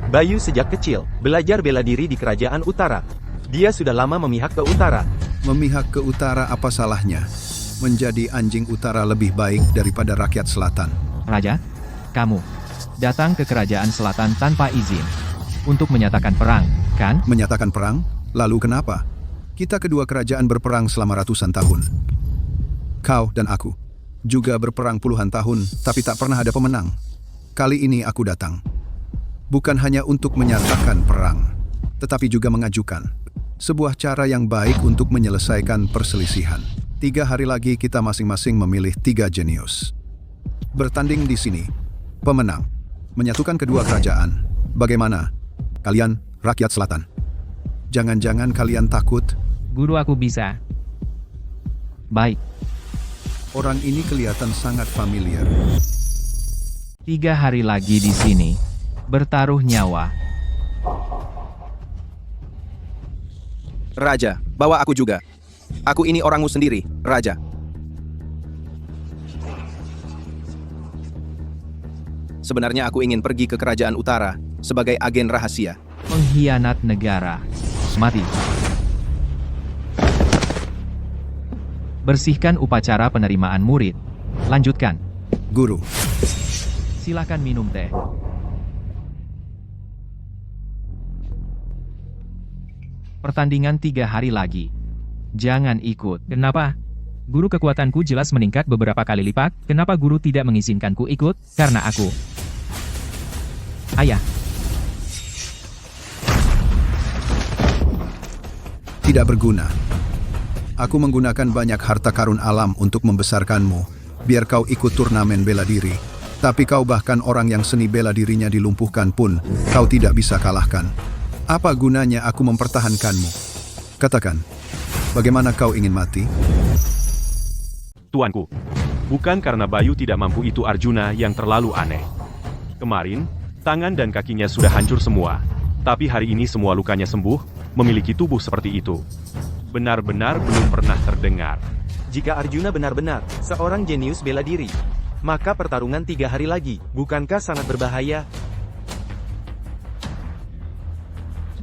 Bayu sejak kecil belajar bela diri di kerajaan utara. Dia sudah lama memihak ke utara. Memihak ke utara apa salahnya? Menjadi anjing utara lebih baik daripada rakyat selatan. Raja, kamu datang ke kerajaan selatan tanpa izin untuk menyatakan perang, kan? Menyatakan perang? Lalu kenapa? Kita kedua kerajaan berperang selama ratusan tahun. Kau dan aku juga berperang puluhan tahun, tapi tak pernah ada pemenang. Kali ini aku datang. Bukan hanya untuk menyatakan perang, tetapi juga mengajukan sebuah cara yang baik untuk menyelesaikan perselisihan. 3 hari lagi kita masing-masing memilih 3 jenius. Bertanding di sini, pemenang, menyatukan kedua kerajaan. Bagaimana? Kalian, rakyat selatan. Jangan-jangan kalian takut? Guru, aku bisa. Baik, Orang ini kelihatan sangat familiar. 3 hari lagi di sini. Bertaruh nyawa. Raja, bawa aku juga. Aku ini orangmu sendiri, Raja. Sebenarnya aku ingin pergi ke kerajaan utara sebagai agen rahasia. Pengkhianat negara. Mati. Bersihkan upacara penerimaan murid. Lanjutkan. Guru, Silakan minum teh. Pertandingan 3 hari lagi. Jangan ikut. Kenapa? Guru, kekuatanku jelas meningkat beberapa kali lipat. Kenapa guru tidak mengizinkanku ikut? Karena aku. Ayah. tidak berguna. Aku menggunakan banyak harta karun alam untuk membesarkanmu, biar kau ikut turnamen bela diri. Tapi kau bahkan orang yang seni bela dirinya dilumpuhkan pun, kau tidak bisa kalahkan. Apa gunanya aku mempertahankanmu? Katakan, bagaimana kau ingin mati? Tuanku, bukan karena Bayu tidak mampu itu Arjuna yang terlalu aneh. Kemarin, tangan dan kakinya sudah hancur semua. Tapi hari ini semua lukanya sembuh, memiliki tubuh seperti itu. Benar-benar belum pernah terdengar. Jika Arjuna benar-benar seorang jenius bela diri, maka pertarungan 3 hari lagi, bukankah sangat berbahaya?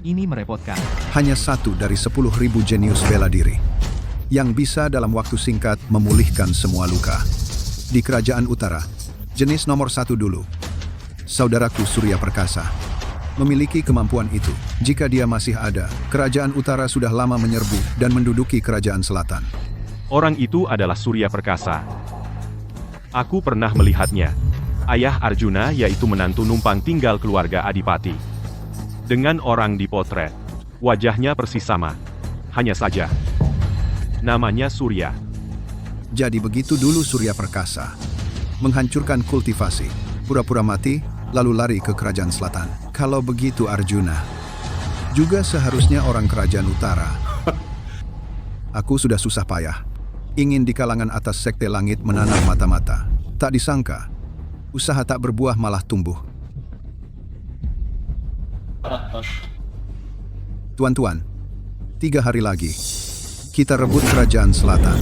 Ini merepotkan. Hanya 1 dari 10.000 jenius bela diri yang bisa dalam waktu singkat memulihkan semua luka. Di Kerajaan Utara, jenis nomor 1 dulu, saudaraku Surya Perkasa, memiliki kemampuan itu. Jika dia masih ada, Kerajaan Utara sudah lama menyerbu dan menduduki Kerajaan Selatan. Orang itu adalah Surya Perkasa. Aku pernah melihatnya. Ayah Arjuna yaitu menantu numpang tinggal keluarga Adipati. Dengan orang dipotret, wajahnya persis sama. Hanya saja, namanya Surya. Jadi begitu dulu Surya Perkasa menghancurkan kultivasi, pura-pura mati, lalu lari ke Kerajaan Selatan. Kalau begitu Arjuna juga seharusnya orang Kerajaan Utara. Aku sudah susah payah ingin di kalangan atas sekte langit menanam mata-mata. Tak disangka, usaha tak berbuah malah tumbuh. Tuan-tuan, 3 hari lagi, kita rebut Kerajaan Selatan.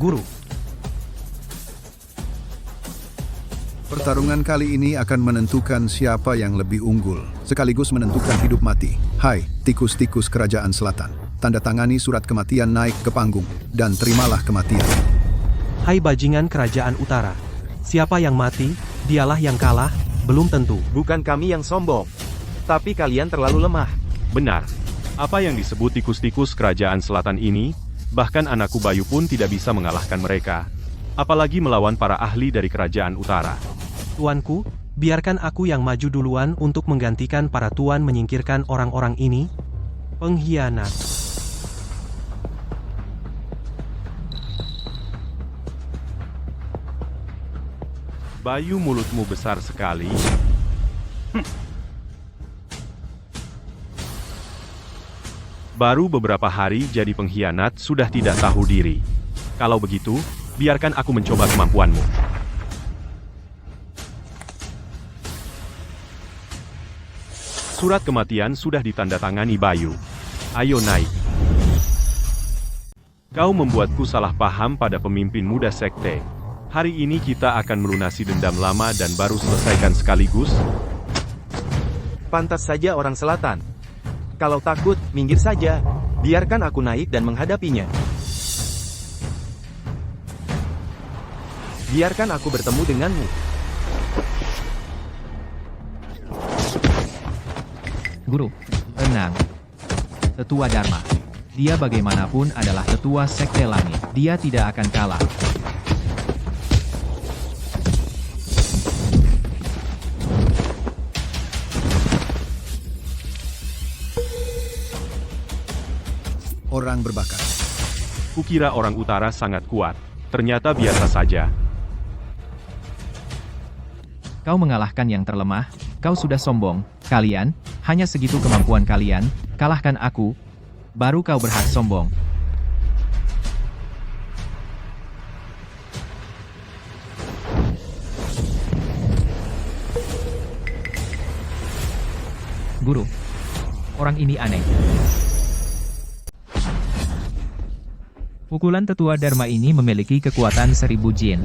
Guru, Pertarungan kali ini akan menentukan siapa yang lebih unggul, sekaligus menentukan hidup mati. Hai, tikus-tikus Kerajaan Selatan, tanda tangani surat kematian naik ke panggung, dan terimalah kematian. hai bajingan Kerajaan Utara. Siapa yang mati, dialah yang kalah, belum tentu. Bukan kami yang sombong, tapi kalian terlalu lemah. Benar. Apa yang disebut tikus-tikus Kerajaan Selatan ini, bahkan anakku Bayu pun tidak bisa mengalahkan mereka. Apalagi melawan para ahli dari Kerajaan Utara. Tuanku, biarkan aku yang maju duluan untuk menggantikan para tuan menyingkirkan orang-orang ini. Pengkhianat. Bayu, mulutmu besar sekali. Baru beberapa hari jadi pengkhianat sudah tidak tahu diri. Kalau begitu, biarkan aku mencoba kemampuanmu. Surat kematian sudah ditandatangani Bayu. Ayo naik. Kau membuatku salah paham pada pemimpin muda sekte. Hari ini kita akan melunasi dendam lama dan baru selesaikan sekaligus. Pantas saja orang selatan. Kalau takut, minggir saja. Biarkan aku naik dan menghadapinya. Biarkan aku bertemu denganmu. Guru, tenang. Tetua Dharma. Dia bagaimanapun adalah tetua sekte langit. Dia tidak akan kalah. Orang berbakat. Kukira orang utara sangat kuat. Ternyata biasa saja. Kau mengalahkan yang terlemah, kau sudah sombong. Kalian, hanya segitu kemampuan kalian, kalahkan aku, baru kau berhak sombong. Guru, orang ini aneh. Pukulan tetua Dharma ini memiliki kekuatan 1000 jin.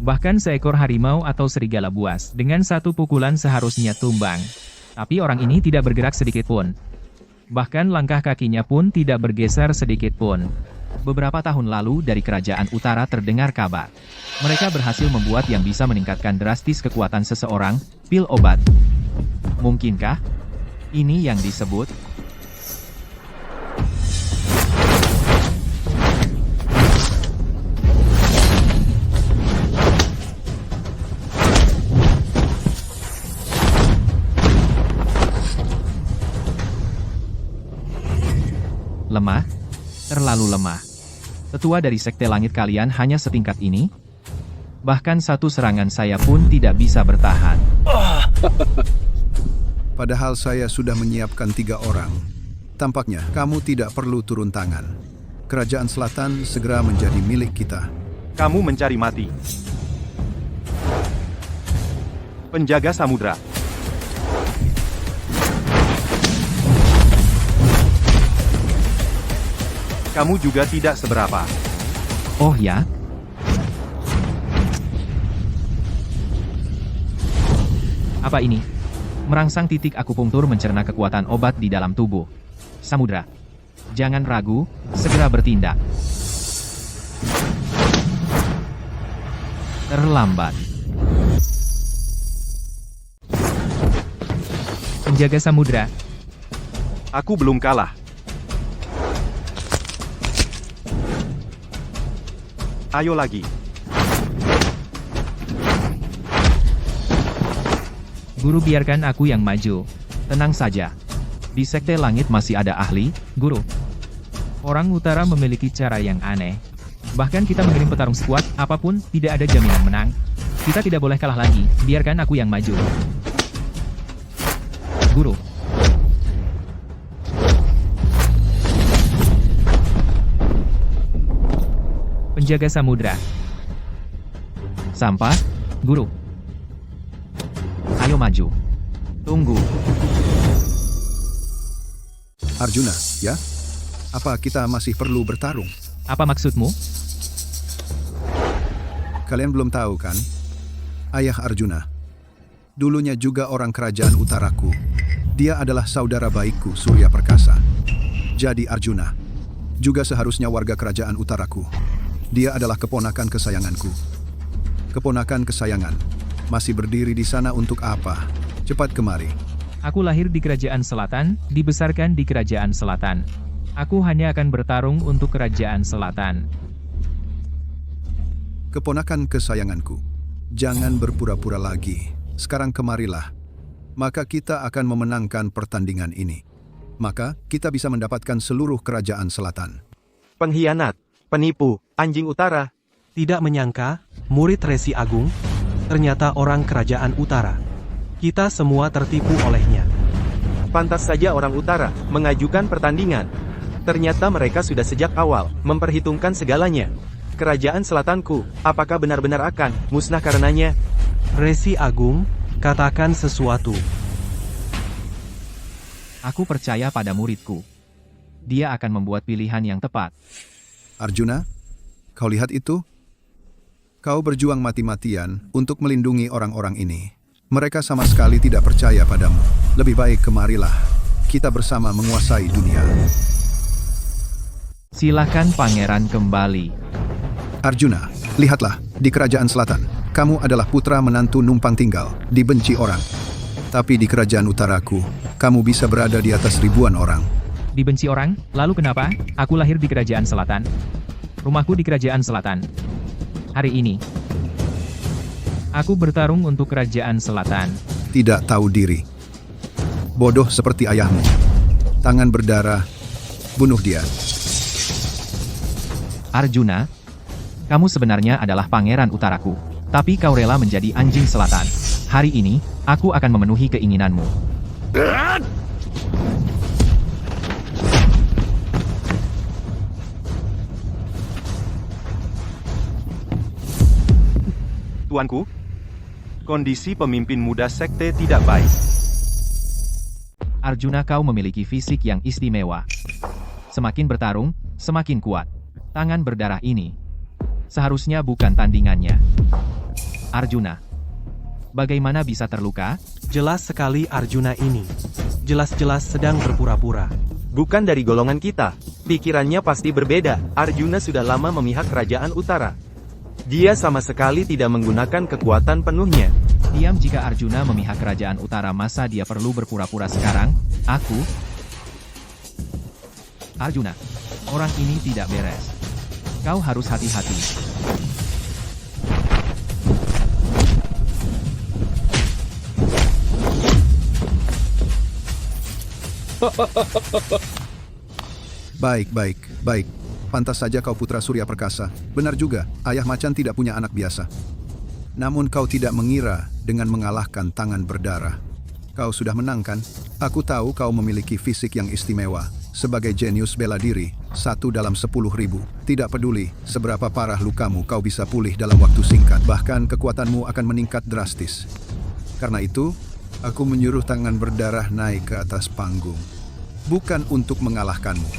Bahkan seekor harimau atau serigala buas dengan satu pukulan seharusnya tumbang. Tapi orang ini tidak bergerak sedikit pun. Bahkan langkah kakinya pun tidak bergeser sedikit pun. Beberapa tahun lalu dari Kerajaan Utara terdengar kabar. Mereka berhasil membuat yang bisa meningkatkan drastis kekuatan seseorang, pil obat. Mungkinkah ini yang disebut? Lemah? Terlalu lemah. Tetua dari sekte langit kalian hanya setingkat ini? Bahkan satu serangan saya pun tidak bisa bertahan. Padahal saya sudah menyiapkan 3 orang. Tampaknya kamu tidak perlu turun tangan. Kerajaan Selatan segera menjadi milik kita. Kamu mencari mati. Penjaga samudra. Kamu juga tidak seberapa. Oh ya? Apa ini? Merangsang titik akupunktur mencerna kekuatan obat di dalam tubuh. Samudra, jangan ragu, segera bertindak. Terlambat. Penjaga samudra, Aku belum kalah. Ayo lagi. Guru biarkan aku yang maju. Tenang saja. Di Sekte Langit masih ada ahli, Guru. Orang utara memiliki cara yang aneh. Bahkan kita mengirim petarung sekuat apapun, tidak ada jaminan menang. Kita tidak boleh kalah lagi, biarkan aku yang maju. Guru. Penjaga samudra, sampah, Guru. ayo maju. Tunggu. Arjuna, ya? Apa kita masih perlu bertarung? Apa maksudmu? Kalian belum tahu kan? Ayah Arjuna. Dulunya juga orang kerajaan utaraku. Dia adalah saudara baikku, Surya Perkasa. Jadi Arjuna, juga seharusnya warga kerajaan utaraku. Dia adalah keponakan kesayanganku. Keponakan kesayangan. Masih berdiri di sana untuk apa? Cepat kemari. Aku lahir di Kerajaan Selatan, dibesarkan di Kerajaan Selatan. Aku hanya akan bertarung untuk Kerajaan Selatan. Keponakan kesayanganku. Jangan berpura-pura lagi. Sekarang kemarilah. Maka kita akan memenangkan pertandingan ini. Maka kita bisa mendapatkan seluruh Kerajaan Selatan. Pengkhianat, penipu, anjing utara. Tidak menyangka, murid Resi Agung, ternyata orang kerajaan utara. Kita semua tertipu olehnya. Pantas saja orang utara mengajukan pertandingan. Ternyata mereka sudah sejak awal memperhitungkan segalanya. Kerajaan Selatanku, apakah benar-benar akan musnah karenanya? Resi Agung, katakan sesuatu. Aku percaya pada muridku. Dia akan membuat pilihan yang tepat. Arjuna, kau lihat itu? Kau berjuang mati-matian untuk melindungi orang-orang ini. Mereka sama sekali tidak percaya padamu. Lebih baik kemarilah. Kita bersama menguasai dunia. Silakan pangeran kembali. Arjuna, lihatlah, di Kerajaan Selatan, kamu adalah putra menantu numpang tinggal, dibenci orang. Tapi di Kerajaan Utaraku, kamu bisa berada di atas ribuan orang. Dibenci orang? Lalu kenapa? Aku lahir di Kerajaan Selatan. Rumahku di Kerajaan Selatan. Hari ini, aku bertarung untuk Kerajaan Selatan. Tidak tahu diri. Bodoh seperti ayahmu. Tangan berdarah, bunuh dia. Arjuna, kamu sebenarnya adalah pangeran utaraku. Tapi kau rela menjadi anjing selatan. Hari ini, aku akan memenuhi keinginanmu. Tuanku, kondisi pemimpin muda sekte tidak baik. Arjuna, kau memiliki fisik yang istimewa. Semakin bertarung, semakin kuat. Tangan berdarah ini seharusnya bukan tandingannya. Arjuna, bagaimana bisa terluka? Jelas sekali Arjuna ini. Jelas-jelas sedang berpura-pura. Bukan dari golongan kita. Pikirannya pasti berbeda. Arjuna sudah lama memihak kerajaan utara. Dia sama sekali tidak menggunakan kekuatan penuhnya. Diam, jika Arjuna memihak kerajaan utara, masa dia perlu berpura-pura sekarang? Aku? Arjuna, orang ini tidak beres. Kau harus hati-hati. Baik. Pantas saja kau putra Surya Perkasa. Benar juga, ayah macan tidak punya anak biasa. Namun kau tidak mengira dengan mengalahkan tangan berdarah. Kau sudah menang kan? Aku tahu kau memiliki fisik yang istimewa. Sebagai jenius bela diri, 1 dalam 10.000. Tidak peduli seberapa parah lukamu, kau bisa pulih dalam waktu singkat. Bahkan kekuatanmu akan meningkat drastis. Karena itu, aku menyuruh tangan berdarah naik ke atas panggung. Bukan untuk mengalahkanmu,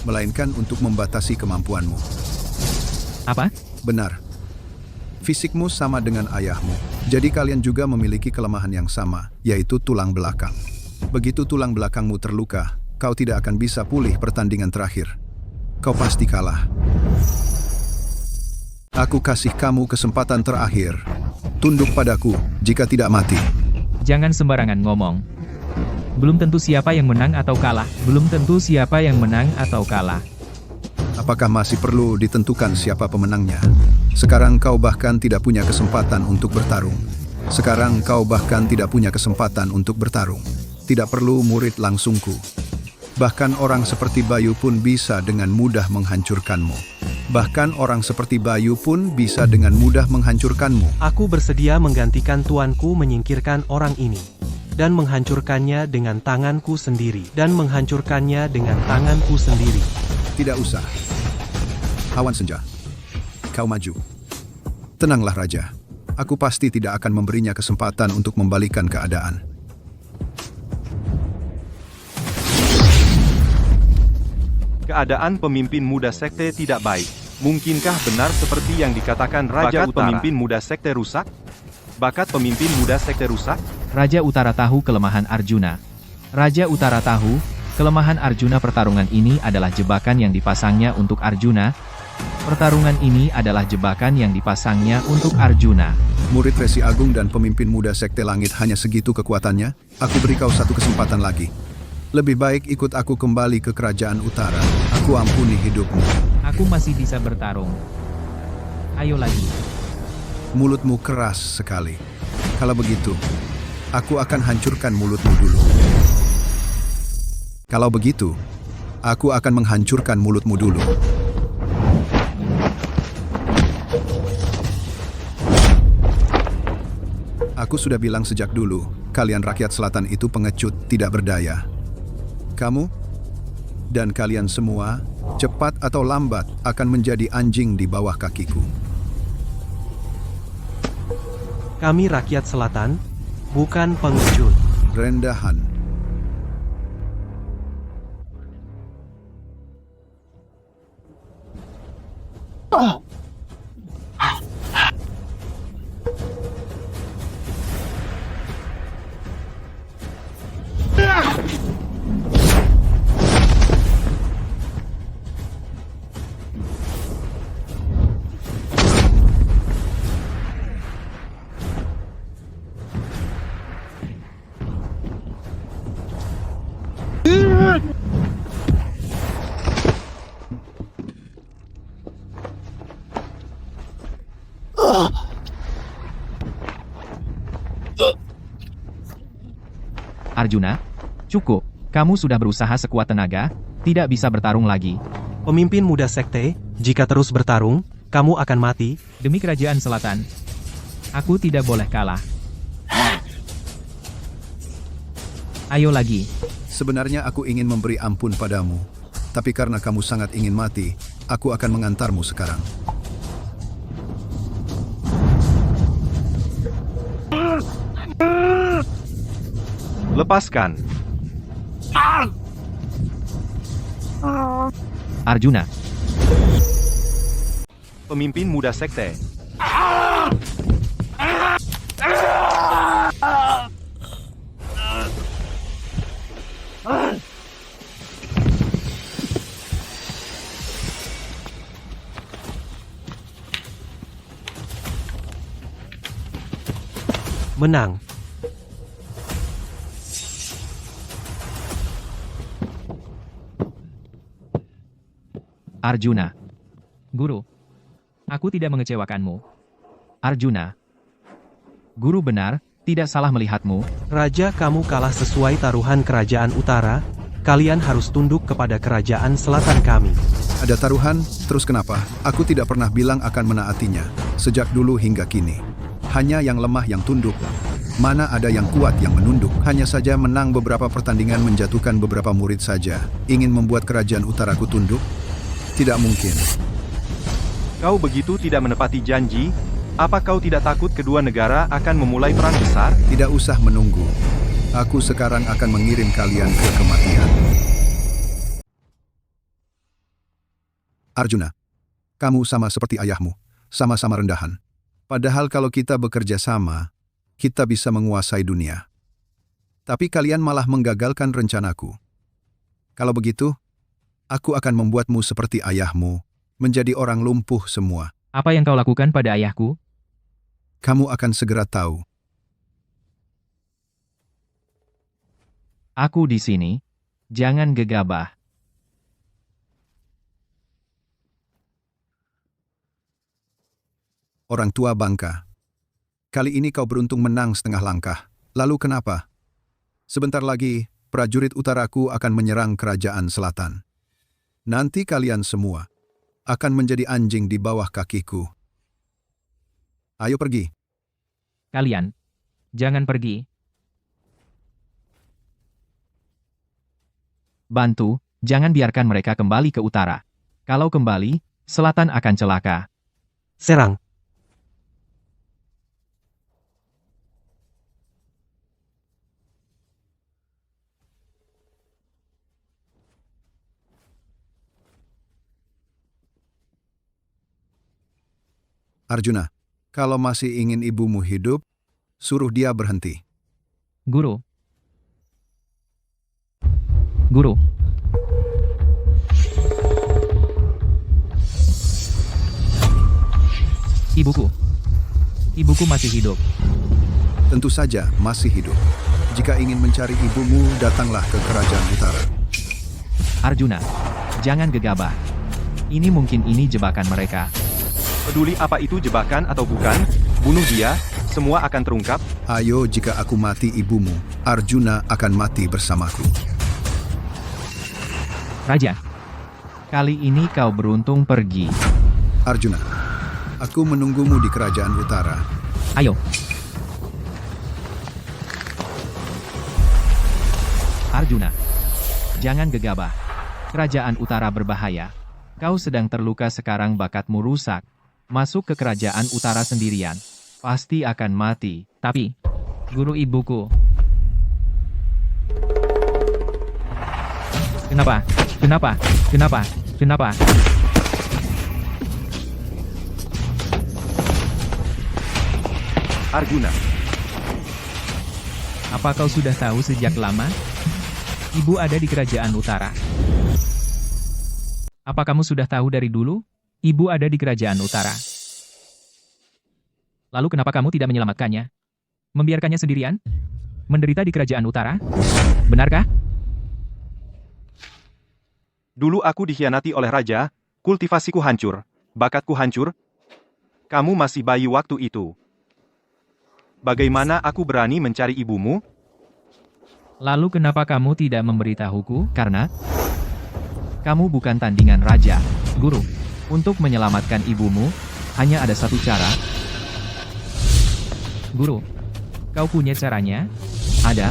melainkan untuk membatasi kemampuanmu. Apa? Benar. Fisikmu sama dengan ayahmu. Jadi kalian juga memiliki kelemahan yang sama, yaitu tulang belakang. Begitu tulang belakangmu terluka, kau tidak akan bisa pulih pertandingan terakhir. Kau pasti kalah. Aku kasih kamu kesempatan terakhir. Tunduk padaku jika tidak mati. Jangan sembarangan ngomong. Belum tentu siapa yang menang atau kalah. Belum tentu siapa yang menang atau kalah. Apakah masih perlu ditentukan siapa pemenangnya? Sekarang kau bahkan tidak punya kesempatan untuk bertarung. Sekarang kau bahkan tidak punya kesempatan untuk bertarung. Tidak perlu murid langsungku. Bahkan orang seperti Bayu pun bisa dengan mudah menghancurkanmu. Bahkan orang seperti Bayu pun bisa dengan mudah menghancurkanmu. Aku bersedia menggantikan tuanku menyingkirkan orang ini. Dan menghancurkannya dengan tanganku sendiri. Tidak usah. Awan Senja, kau maju. Tenanglah Raja. Aku pasti tidak akan memberinya kesempatan untuk membalikan keadaan. Keadaan pemimpin muda sekte tidak baik. Mungkinkah benar seperti yang dikatakan Raja Utara? Pemimpin muda sekte rusak? Bakat pemimpin muda sekte rusak? Raja Utara tahu kelemahan Arjuna. Raja Utara tahu, kelemahan Arjuna. Pertarungan ini adalah jebakan yang dipasangnya untuk Arjuna. Pertarungan ini adalah jebakan yang dipasangnya untuk Arjuna. Murid Resi Agung dan pemimpin muda Sekte Langit hanya segitu kekuatannya. Aku beri kau satu kesempatan lagi. Lebih baik ikut aku kembali ke Kerajaan Utara. Aku ampuni hidupmu. Aku masih bisa bertarung. Ayo lagi. Mulutmu keras sekali. Kalau begitu, aku akan hancurkan mulutmu dulu. Kalau begitu, aku akan menghancurkan mulutmu dulu. Aku sudah bilang sejak dulu, kalian rakyat selatan itu pengecut, tidak berdaya. Kamu dan kalian semua, cepat atau lambat, akan menjadi anjing di bawah kakiku. Kami rakyat selatan, bukan pengecut. Rendahan. Arjuna, cukup. Kamu sudah berusaha sekuat tenaga, tidak bisa bertarung lagi. Pemimpin muda sekte, jika terus bertarung, kamu akan mati. Demi kerajaan selatan, aku tidak boleh kalah. Ayo lagi. Sebenarnya aku ingin memberi ampun padamu, tapi karena kamu sangat ingin mati, aku akan mengantarmu sekarang. Lepaskan. Arjuna, Pemimpin muda sekte. Menang. Arjuna, Guru, aku tidak mengecewakanmu. Arjuna. Guru benar, tidak salah melihatmu. Raja, kamu kalah sesuai taruhan kerajaan utara. Kalian harus tunduk kepada kerajaan selatan kami. Ada taruhan, terus kenapa? Aku tidak pernah bilang akan menaatinya, sejak dulu hingga kini. Hanya yang lemah yang tunduk. Mana ada yang kuat yang menunduk, hanya saja menang beberapa pertandingan menjatuhkan beberapa murid saja. Ingin membuat kerajaan utaraku tunduk? Tidak mungkin. Kau begitu tidak menepati janji, apa kau tidak takut kedua negara akan memulai perang besar? Tidak usah menunggu. Aku sekarang akan mengirim kalian ke kematian. Arjuna, kamu sama seperti ayahmu, sama-sama rendahan. Padahal kalau kita bekerja sama, kita bisa menguasai dunia. Tapi kalian malah menggagalkan rencanaku. Kalau begitu, aku akan membuatmu seperti ayahmu, menjadi orang lumpuh semua. Apa yang kau lakukan pada ayahku? Kamu akan segera tahu. Aku di sini. Jangan gegabah. Orang tua bangka. Kali ini kau beruntung menang setengah langkah. Lalu kenapa? Sebentar lagi, prajurit utaraku akan menyerang kerajaan selatan. Nanti kalian semua akan menjadi anjing di bawah kakiku. Ayo pergi. Kalian, jangan pergi. Bantu, jangan biarkan mereka kembali ke utara. Kalau kembali, selatan akan celaka. Serang. Arjuna, kalau masih ingin ibumu hidup, suruh dia berhenti. Guru. Guru. Ibuku. Ibuku masih hidup. Tentu saja masih hidup. Jika ingin mencari ibumu, datanglah ke kerajaan utara. Arjuna, jangan gegabah. Ini mungkin jebakan mereka. Peduli apa itu jebakan atau bukan, bunuh dia, semua akan terungkap. Ayo, jika aku mati ibumu, Arjuna akan mati bersamaku. Raja. Kali ini kau beruntung pergi. Arjuna, aku menunggumu di kerajaan utara. Ayo. Arjuna, jangan gegabah. Kerajaan utara berbahaya. Kau sedang terluka sekarang, bakatmu rusak. Masuk ke kerajaan utara sendirian. Pasti akan mati. Tapi, guru ibuku. Kenapa? Kenapa? Kenapa? Kenapa? Arjuna, Apa kau sudah tahu sejak lama? Ibu ada di kerajaan utara. Apa kamu sudah tahu dari dulu? Ibu ada di kerajaan utara. Lalu kenapa kamu tidak menyelamatkannya? Membiarkannya sendirian? Menderita di kerajaan utara? Benarkah? dulu aku dikhianati oleh raja, kultivasiku hancur, bakatku hancur. Kamu masih bayi waktu itu. Bagaimana aku berani mencari ibumu? Lalu kenapa kamu tidak memberitahuku? Karena kamu bukan tandingan raja, guru. Untuk menyelamatkan ibumu, hanya ada satu cara. Guru, kau punya caranya? Ada.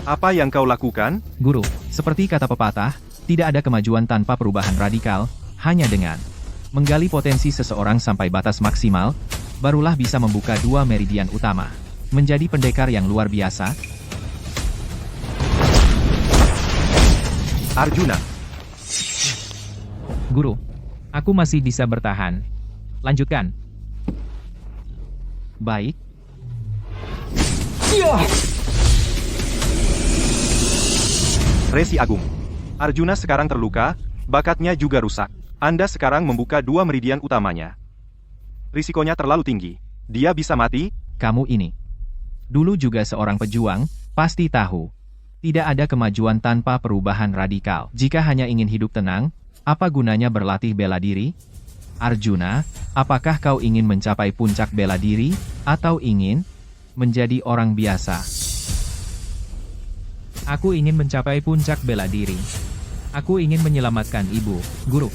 Apa yang kau lakukan? Guru, seperti kata pepatah, tidak ada kemajuan tanpa perubahan radikal, hanya dengan menggali potensi seseorang sampai batas maksimal, barulah bisa membuka dua meridian utama. Menjadi pendekar yang luar biasa. Arjuna, Guru, aku masih bisa bertahan. Lanjutkan. Baik. Resi Agung. Arjuna sekarang terluka, bakatnya juga rusak. Anda sekarang membuka dua meridian utamanya. Risikonya terlalu tinggi. Dia bisa mati. Kamu ini. Dulu juga seorang pejuang, pasti tahu. Tidak ada kemajuan tanpa perubahan radikal. Jika hanya ingin hidup tenang, apa gunanya berlatih bela diri? Arjuna, apakah kau ingin mencapai puncak bela diri, atau ingin menjadi orang biasa? Aku ingin mencapai puncak bela diri. Aku ingin menyelamatkan ibu. Guru,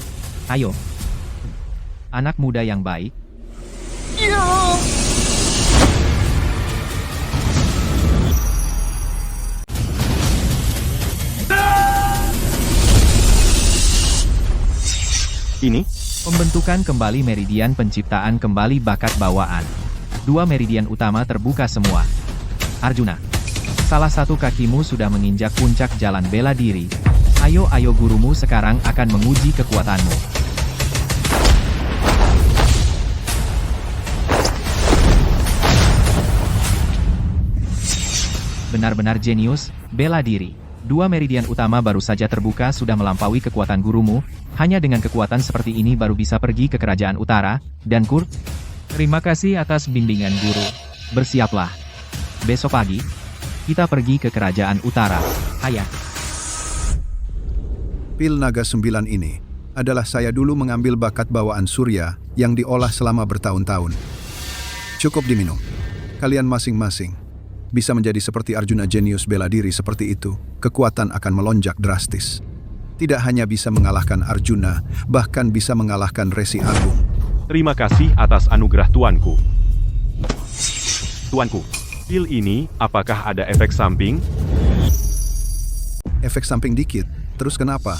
ayo. Anak muda yang baik. Ini? Pembentukan kembali meridian penciptaan kembali bakat bawaan. 2 meridian utama terbuka semua. Arjuna, salah satu kakimu sudah menginjak puncak jalan bela diri. Ayo gurumu sekarang akan menguji kekuatanmu. Benar-benar jenius, bela diri. 2 meridian utama baru saja terbuka sudah melampaui kekuatan gurumu. Hanya dengan kekuatan seperti ini baru bisa pergi ke kerajaan utara. Dan Terima kasih atas bimbingan guru. bersiaplah. Besok pagi, kita pergi ke kerajaan utara. Ayah, Pil naga 9 ini adalah saya dulu mengambil bakat bawaan surya yang diolah selama bertahun-tahun. Cukup diminum. Kalian masing-masing bisa menjadi seperti Arjuna jenius bela diri seperti itu. Kekuatan akan melonjak drastis. Tidak hanya bisa mengalahkan Arjuna, bahkan bisa mengalahkan Resi Agung. Terima kasih atas anugerah tuanku. Tuanku, pil ini apakah ada efek samping? Efek samping dikit. Terus kenapa?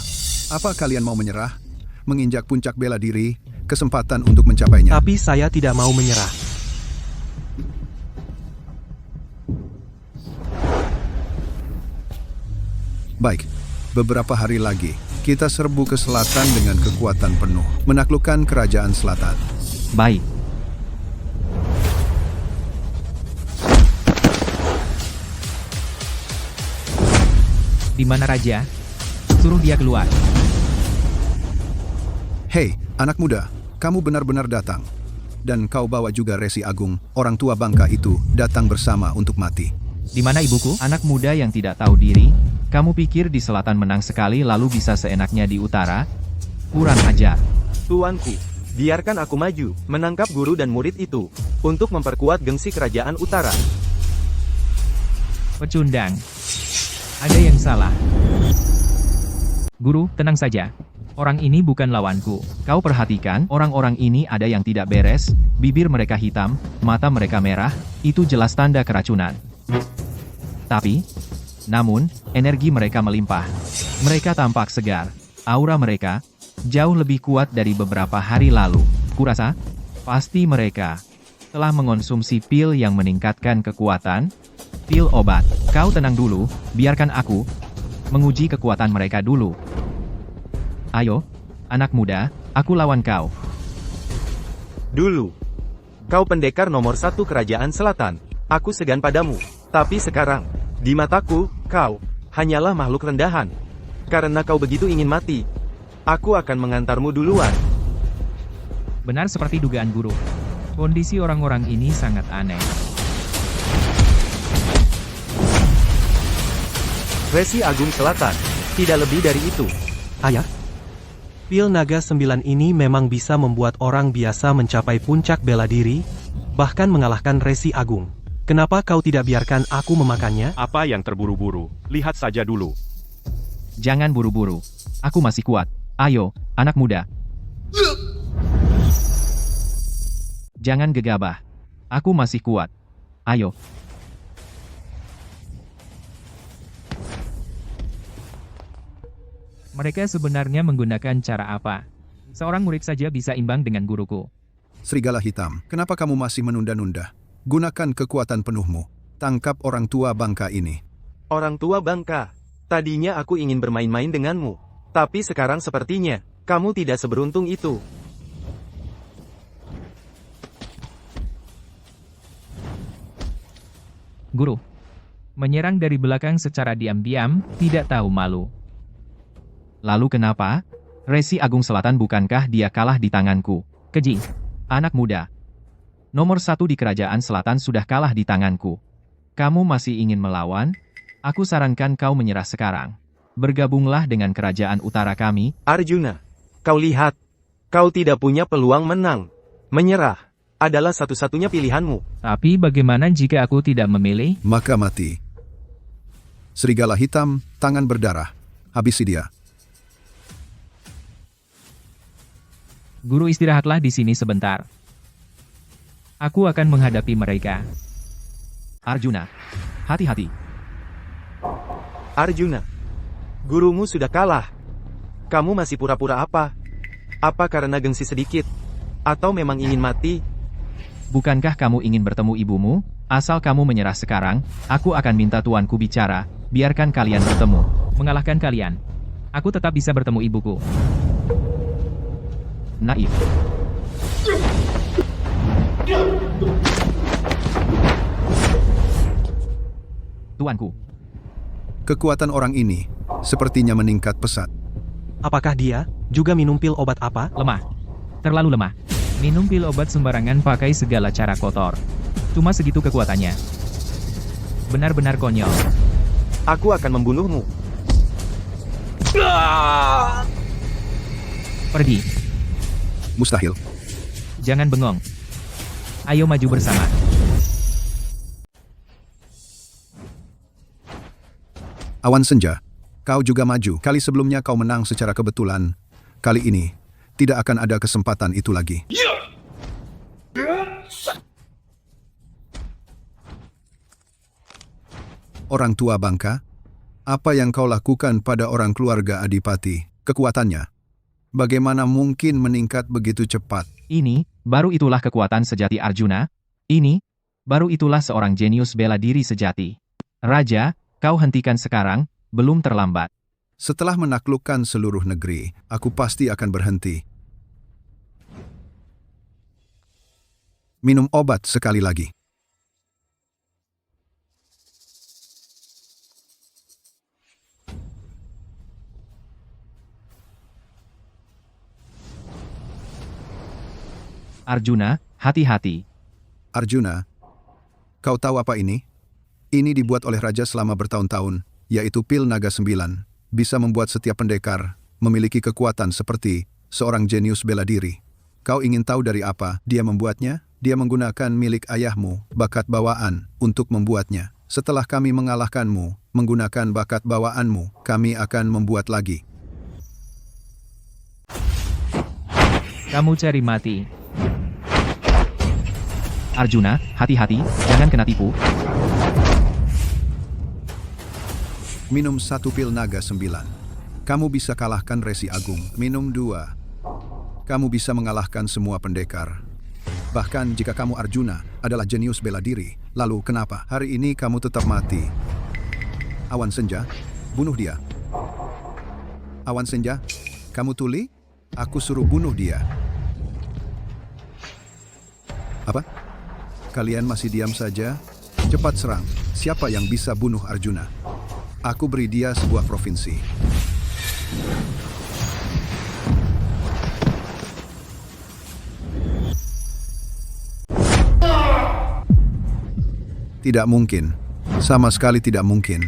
Apa kalian mau menyerah? Menginjak puncak bela diri, kesempatan untuk mencapainya. Tapi saya tidak mau menyerah. Baik, beberapa hari lagi, kita serbu ke selatan dengan kekuatan penuh, menaklukkan kerajaan selatan. Baik. di mana raja? Suruh dia keluar. Hei, anak muda, kamu benar-benar datang. Dan kau bawa juga Resi Agung, orang tua bangka itu, datang bersama untuk mati. Di mana ibuku? Anak muda yang tidak tahu diri, kamu pikir di selatan menang sekali lalu bisa seenaknya di utara? Kurang ajar. Tuanku, biarkan aku maju, menangkap guru dan murid itu, untuk memperkuat gengsi kerajaan utara. Pecundang. Ada yang salah. Guru, tenang saja. Orang ini bukan lawanku. Kau perhatikan, orang-orang ini ada yang tidak beres, bibir mereka hitam, mata mereka merah, itu jelas tanda keracunan. Namun, energi mereka melimpah. Mereka tampak segar. Aura mereka jauh lebih kuat dari beberapa hari lalu. Kurasa, pasti mereka telah mengonsumsi pil yang meningkatkan kekuatan. Pil obat. Kau tenang dulu, biarkan aku menguji kekuatan mereka dulu. Ayo, anak muda, aku lawan kau. Dulu, kau pendekar nomor 1 kerajaan selatan. Aku segan padamu. Tapi sekarang, di mataku, kau hanyalah makhluk rendahan. Karena kau begitu ingin mati, aku akan mengantarmu duluan. Benar seperti dugaan guru. Kondisi orang-orang ini sangat aneh. Resi Agung Selatan, tidak lebih dari itu. Ayah, pil naga 9 ini memang bisa membuat orang biasa mencapai puncak bela diri, bahkan mengalahkan Resi Agung. Kenapa kau tidak biarkan aku memakannya? Apa yang terburu-buru? Lihat saja dulu. Jangan buru-buru. Aku masih kuat. Ayo, anak muda. Jangan gegabah. Aku masih kuat. Ayo. Mereka sebenarnya menggunakan cara apa? Seorang murid saja bisa imbang dengan guruku. Serigala hitam, kenapa kamu masih menunda-nunda? Gunakan kekuatan penuhmu. Tangkap orang tua bangka ini. Orang tua bangka, tadinya aku ingin bermain-main denganmu. Tapi sekarang sepertinya, kamu tidak seberuntung itu. Guru, menyerang dari belakang secara diam-diam, tidak tahu malu. Lalu kenapa? Resi Agung Selatan bukankah dia kalah di tanganku? Keji. Anak muda. Nomor 1 di kerajaan selatan sudah kalah di tanganku. Kamu masih ingin melawan? Aku sarankan kau menyerah sekarang. Bergabunglah dengan kerajaan utara kami. Arjuna, kau lihat, kau tidak punya peluang menang. Menyerah adalah satu-satunya pilihanmu. Tapi bagaimana jika aku tidak memilih? Maka mati. Serigala hitam, tangan berdarah. Habisi dia. Guru, istirahatlah di sini sebentar. Aku akan menghadapi mereka. Arjuna, hati-hati. Arjuna, gurumu sudah kalah. Kamu masih pura-pura apa? Apa karena gengsi sedikit? Atau memang ingin mati? Bukankah kamu ingin bertemu ibumu? Asal kamu menyerah sekarang, aku akan minta tuanku bicara, biarkan kalian bertemu. Mengalahkan kalian. Aku tetap bisa bertemu ibuku. Naif. Tuanku, Kekuatan orang ini sepertinya meningkat pesat. Apakah dia juga minum pil obat apa? Lemah. Terlalu lemah. Minum pil obat sembarangan pakai segala cara kotor. Cuma segitu kekuatannya. Benar-benar konyol. Aku akan membunuhmu. Pergi. Mustahil. Jangan bengong. Ayo maju bersama. Awan senja, kau juga maju. Kali sebelumnya kau menang secara kebetulan. Kali ini, tidak akan ada kesempatan itu lagi. Orang tua bangka, apa yang kau lakukan pada orang keluarga Adipati? Kekuatannya, bagaimana mungkin meningkat begitu cepat? ini, baru itulah kekuatan sejati Arjuna. Ini, baru itulah seorang jenius bela diri sejati. Raja, kau hentikan sekarang, belum terlambat. Setelah menaklukkan seluruh negeri, aku pasti akan berhenti. Minum obat sekali lagi. Arjuna, hati-hati. Arjuna, kau tahu apa ini? Ini dibuat oleh raja selama bertahun-tahun, yaitu pil naga 9. Bisa membuat setiap pendekar memiliki kekuatan seperti seorang jenius bela diri. Kau ingin tahu dari apa dia membuatnya? Dia menggunakan milik ayahmu, bakat bawaan, untuk membuatnya. Setelah kami mengalahkanmu, menggunakan bakat bawaanmu, kami akan membuat lagi. Kamu cari mati. Arjuna, hati-hati, jangan kena tipu. Minum 1 pil naga 9. Kamu bisa kalahkan Resi Agung. Minum 2. Kamu bisa mengalahkan semua pendekar. Bahkan jika kamu Arjuna adalah jenius bela diri, lalu kenapa hari ini kamu tetap mati? Awan senja, bunuh dia. Awan senja, kamu tuli? Aku suruh bunuh dia. Apa? Kalian masih diam saja? Cepat serang. Siapa yang bisa bunuh Arjuna? Aku beri dia sebuah provinsi. Tidak mungkin. Sama sekali tidak mungkin.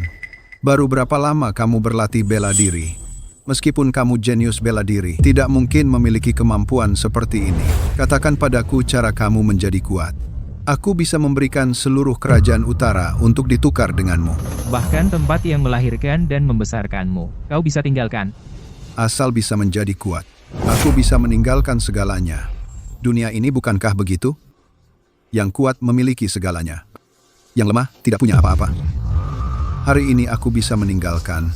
Baru berapa lama kamu berlatih bela diri? Meskipun kamu jenius bela diri, tidak mungkin memiliki kemampuan seperti ini. Katakan padaku cara kamu menjadi kuat. Aku bisa memberikan seluruh kerajaan utara untuk ditukar denganmu. Bahkan tempat yang melahirkan dan membesarkanmu. Kau bisa tinggalkan. Asal bisa menjadi kuat, aku bisa meninggalkan segalanya. Dunia ini bukankah begitu? Yang kuat memiliki segalanya. Yang lemah tidak punya apa-apa. Hari ini aku bisa meninggalkan.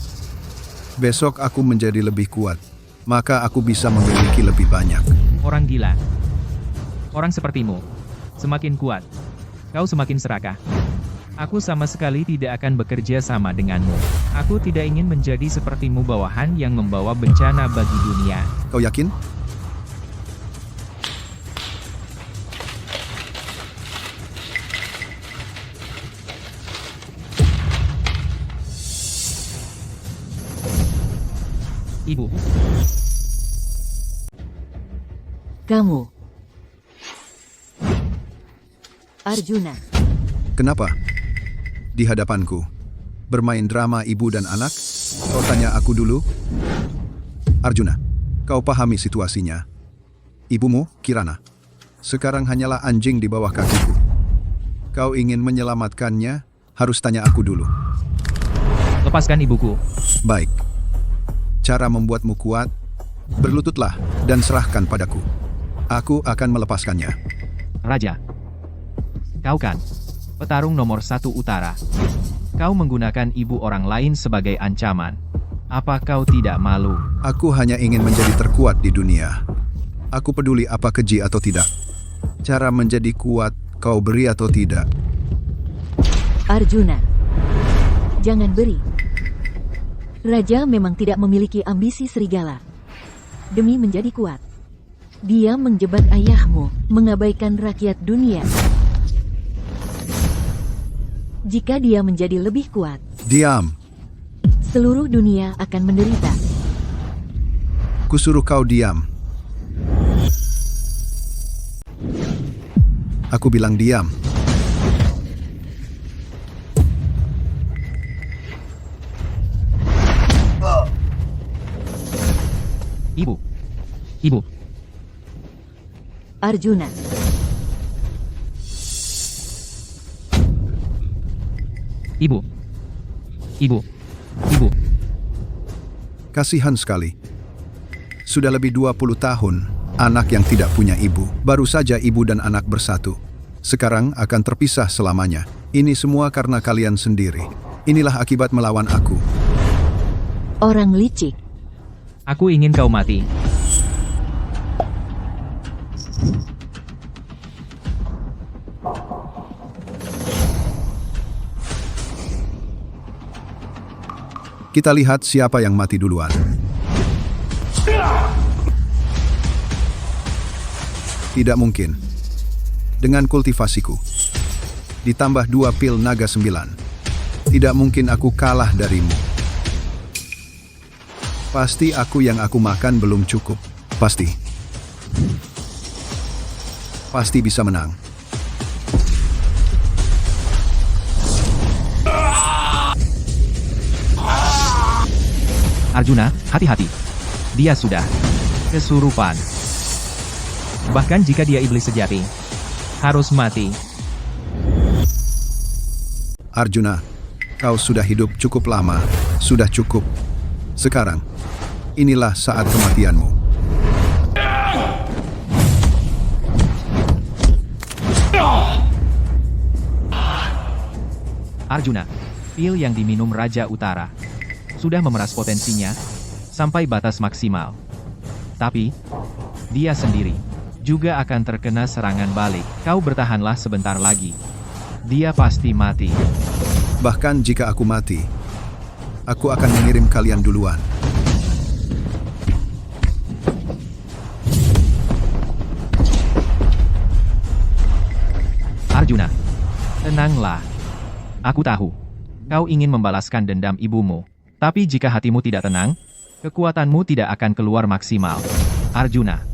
Besok aku menjadi lebih kuat. Maka aku bisa memiliki lebih banyak. Orang gila. Orang sepertimu. Semakin kuat, kau semakin serakah. Aku sama sekali tidak akan bekerja sama denganmu. Aku tidak ingin menjadi sepertimu bawahan yang membawa bencana bagi dunia. Kau yakin? Ibu. Kamu. Arjuna. Kenapa? Di hadapanku. Bermain drama ibu dan anak? Kau tanya aku dulu? Arjuna, kau pahami situasinya. Ibumu, Kirana, sekarang hanyalah anjing di bawah kakiku. Kau ingin menyelamatkannya? Harus tanya aku dulu. Lepaskan ibuku. Baik. Cara membuatmu kuat, berlututlah dan serahkan padaku. Aku akan melepaskannya. Raja, kau kan petarung nomor 1 utara. Kau menggunakan ibu orang lain sebagai ancaman. Apa kau tidak malu? Aku hanya ingin menjadi terkuat di dunia. Aku peduli apa keji atau tidak. Cara menjadi kuat, kau beri atau tidak. Arjuna. Jangan beri. Raja memang tidak memiliki ambisi serigala. Demi menjadi kuat, dia menjebak ayahmu, mengabaikan rakyat dunia. Jika dia menjadi lebih kuat, Diam. seluruh dunia akan menderita. Kusuruh kau diam. Aku bilang diam. Ibu. Ibu. Arjuna. Ibu. Ibu. Ibu. Kasihan sekali. Sudah lebih 20 tahun, anak yang tidak punya ibu. Baru saja ibu dan anak bersatu. Sekarang akan terpisah selamanya. Ini semua karena kalian sendiri. Inilah akibat melawan aku. Orang licik. Aku ingin kau mati. Kita lihat siapa yang mati duluan. Tidak mungkin. Dengan kultivasiku. Ditambah 2 pil naga 9. Tidak mungkin aku kalah darimu. Pasti yang aku makan belum cukup. Pasti. Pasti bisa menang. Arjuna, hati-hati. Dia sudah kesurupan. Bahkan jika dia iblis sejati, harus mati. Arjuna, kau sudah hidup cukup lama. Sudah cukup. Sekarang, inilah saat kematianmu. Arjuna, pil yang diminum Raja Utara sudah memeras potensinya sampai batas maksimal. Tapi, dia sendiri juga akan terkena serangan balik. Kau bertahanlah sebentar lagi. Dia pasti mati. Bahkan jika aku mati, aku akan mengirim kalian duluan. Arjuna, tenanglah. Aku tahu, kau ingin membalaskan dendam ibumu. Tapi jika hatimu tidak tenang, kekuatanmu tidak akan keluar maksimal. Arjuna,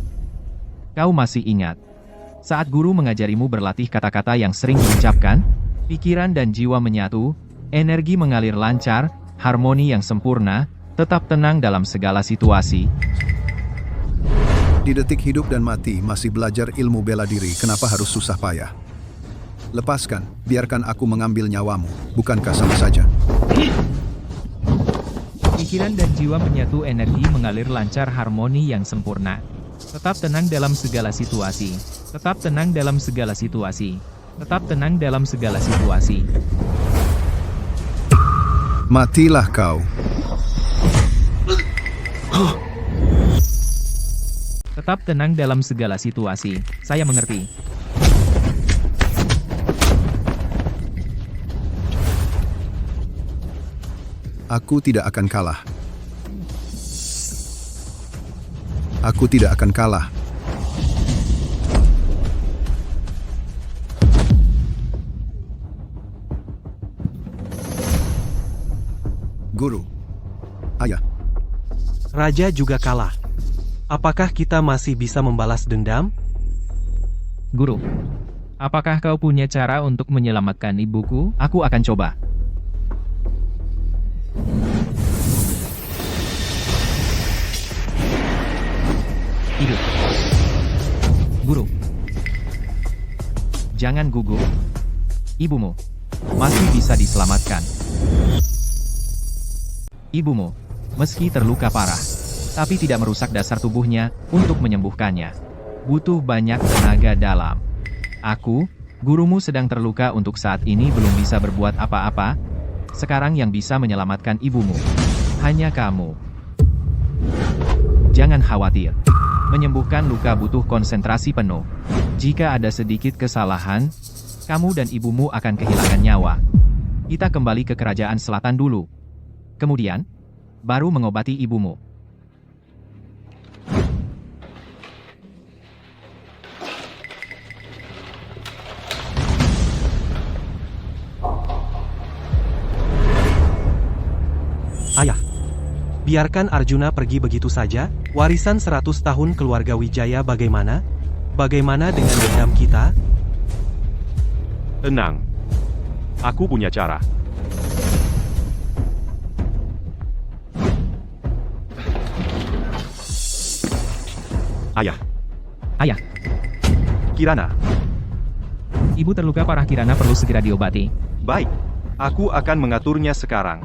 kau masih ingat saat guru mengajarimu berlatih kata-kata yang sering diucapkan? Pikiran dan jiwa menyatu, energi mengalir lancar, harmoni yang sempurna, tetap tenang dalam segala situasi. Di detik hidup dan mati masih belajar ilmu bela diri, kenapa harus susah payah? Lepaskan, biarkan aku mengambil nyawamu, bukankah sama saja? Pikiran dan jiwa menyatu, energi mengalir lancar, harmoni yang sempurna. Tetap tenang dalam segala situasi. Tetap tenang dalam segala situasi. Tetap tenang dalam segala situasi. Matilah kau. Tetap tenang dalam segala situasi. Saya mengerti. Aku tidak akan kalah. Aku tidak akan kalah. Guru. Ayah. Raja juga kalah. Apakah kita masih bisa membalas dendam? Guru, apakah kau punya cara untuk menyelamatkan ibuku? Aku akan coba. Hidup. Guru. Jangan gugup. Ibumu masih bisa diselamatkan. Ibumu, meski terluka parah, tapi tidak merusak dasar tubuhnya untuk menyembuhkannya. Butuh banyak tenaga dalam. Aku, gurumu sedang terluka untuk saat ini belum bisa berbuat apa-apa. Sekarang yang bisa menyelamatkan ibumu hanya kamu. Jangan khawatir. Menyembuhkan luka butuh konsentrasi penuh. Jika ada sedikit kesalahan, kamu dan ibumu akan kehilangan nyawa. Kita kembali ke kerajaan selatan dulu. Kemudian, baru mengobati ibumu. Ayah. Biarkan Arjuna pergi begitu saja. Warisan 100 tahun keluarga Wijaya bagaimana? Bagaimana dengan dendam kita? Tenang. Aku punya cara. Ayah, Ayah, Kirana. ibu terluka parah. Kirana perlu segera diobati. Baik. Aku akan mengaturnya sekarang.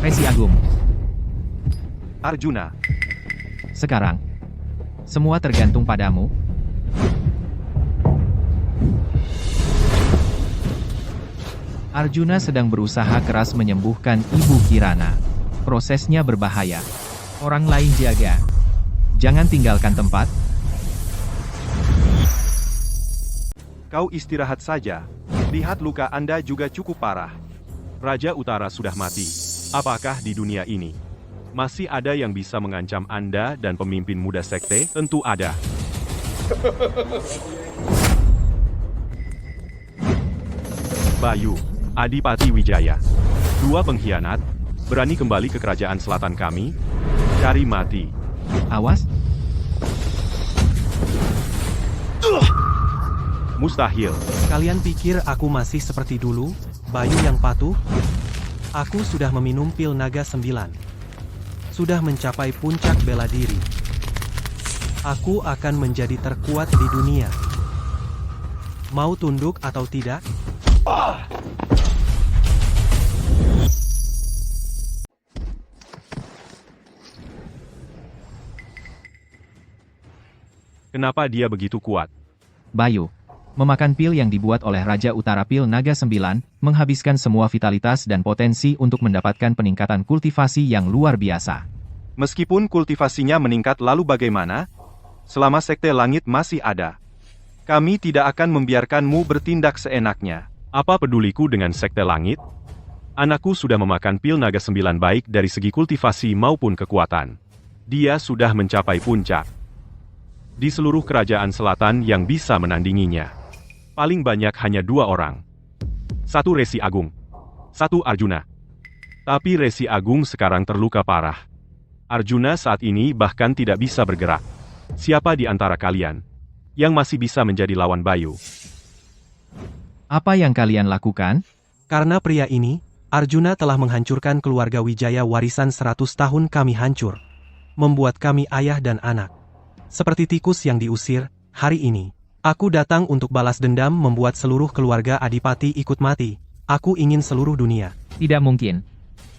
Resi Agung. Arjuna, Sekarang, semua tergantung padamu. Arjuna sedang berusaha keras menyembuhkan Ibu Kirana. Prosesnya berbahaya. Orang lain jaga. Jangan tinggalkan tempat. kau istirahat saja. Lihat luka Anda juga cukup parah. Raja Utara sudah mati. Apakah di dunia ini masih ada yang bisa mengancam Anda dan pemimpin muda sekte? Tentu ada. Bayu, Adipati Wijaya. Dua pengkhianat, berani kembali ke kerajaan selatan kami? Cari mati. Awas, Mustahil. Kalian pikir aku masih seperti dulu, Bayu yang patuh? Aku sudah meminum pil naga 9. Sudah mencapai puncak bela diri. Aku akan menjadi terkuat di dunia. Mau tunduk atau tidak? Kenapa dia begitu kuat? Bayu. Memakan pil yang dibuat oleh Raja Utara Pil Naga 9, menghabiskan semua vitalitas dan potensi untuk mendapatkan peningkatan kultivasi yang luar biasa. Meskipun kultivasinya meningkat lalu bagaimana? Selama Sekte Langit masih ada, kami tidak akan membiarkanmu bertindak seenaknya. Apa peduliku dengan Sekte Langit? Anakku sudah memakan pil naga 9 baik dari segi kultivasi maupun kekuatan. Dia sudah mencapai puncak. Di seluruh kerajaan selatan yang bisa menandinginya, paling banyak hanya 2 orang. Satu Resi Agung, satu Arjuna. Tapi Resi Agung sekarang terluka parah. Arjuna saat ini bahkan tidak bisa bergerak. Siapa di antara kalian yang masih bisa menjadi lawan Bayu? Apa yang kalian lakukan? Karena pria ini, Arjuna telah menghancurkan keluarga Wijaya. Warisan 100 tahun kami hancur. Membuat kami ayah dan anak. Seperti tikus yang diusir, hari ini, aku datang untuk balas dendam. Membuat seluruh keluarga Adipati ikut mati. Aku ingin seluruh dunia. Tidak mungkin.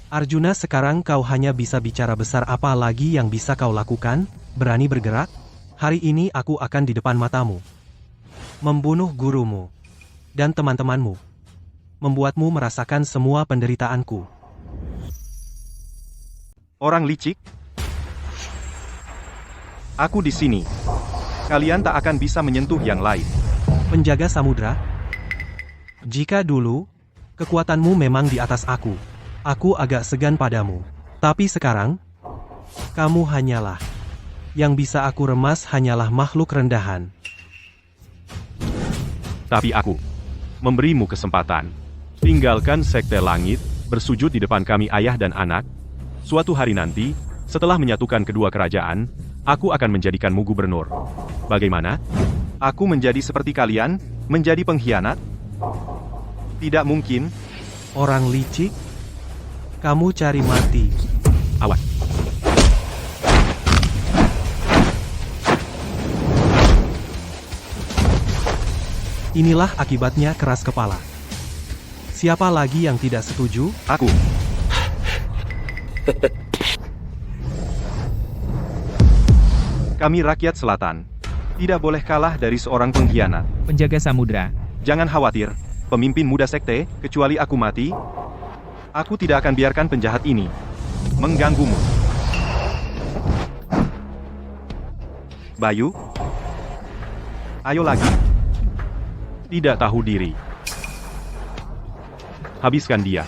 Arjuna, sekarang kau hanya bisa bicara besar. Apa lagi yang bisa kau lakukan? Berani bergerak? Hari ini aku akan di depan matamu. Membunuh gurumu. Dan teman-temanmu. Membuatmu merasakan semua penderitaanku. Orang licik? Aku di sini. Kalian tak akan bisa menyentuh yang lain. Penjaga samudra? Jika dulu, kekuatanmu memang di atas aku agak segan padamu. Tapi sekarang, kamu hanyalah. Yang bisa aku remas hanyalah makhluk rendahan. Tapi aku memberimu kesempatan. Tinggalkan Sekte Langit, bersujud di depan kami ayah dan anak. Suatu hari nanti, setelah menyatukan kedua kerajaan, aku akan menjadikanmu gubernur. Bagaimana? Aku menjadi seperti kalian, menjadi pengkhianat? Tidak mungkin. Orang licik? Kamu cari mati. Awas. Inilah akibatnya keras kepala. Siapa lagi yang tidak setuju? Kami rakyat selatan. Tidak boleh kalah dari seorang pengkhianat. Penjaga samudra. Jangan khawatir, pemimpin muda sekte, kecuali aku mati, aku tidak akan biarkan penjahat ini mengganggumu. Bayu? Ayo lagi. Tidak tahu diri. Habiskan dia.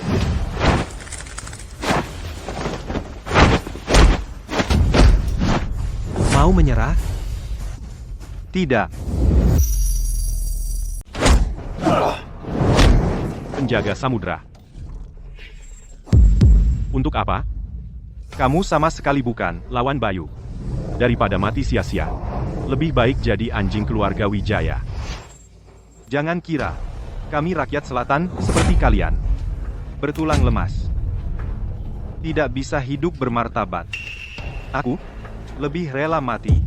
Mau menyerah? Tidak. Penjaga samudra. Untuk apa? Kamu sama sekali bukan lawan Bayu. Daripada mati sia-sia, lebih baik jadi anjing keluarga Wijaya. Jangan kira kami rakyat selatan seperti kalian, bertulang lemas, tidak bisa hidup bermartabat. Aku lebih rela mati.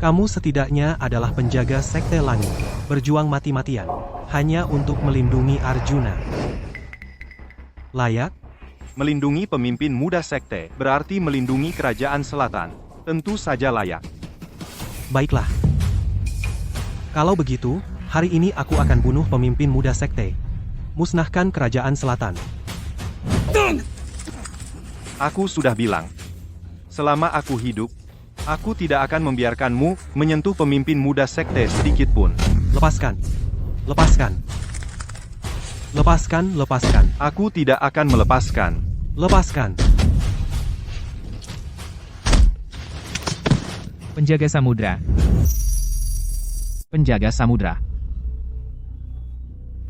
Kamu setidaknya adalah penjaga sekte langit, berjuang mati-matian, hanya untuk melindungi Arjuna. Layak? Melindungi pemimpin muda sekte berarti melindungi kerajaan selatan. Tentu saja layak. Baiklah. Kalau begitu, hari ini aku akan bunuh pemimpin muda sekte. Musnahkan kerajaan selatan. Aku sudah bilang, selama aku hidup, aku tidak akan membiarkanmu menyentuh pemimpin muda sekte sedikit pun. Lepaskan. Lepaskan. Lepaskan, lepaskan. Aku tidak akan melepaskan. Lepaskan. Penjaga samudra. Penjaga samudra.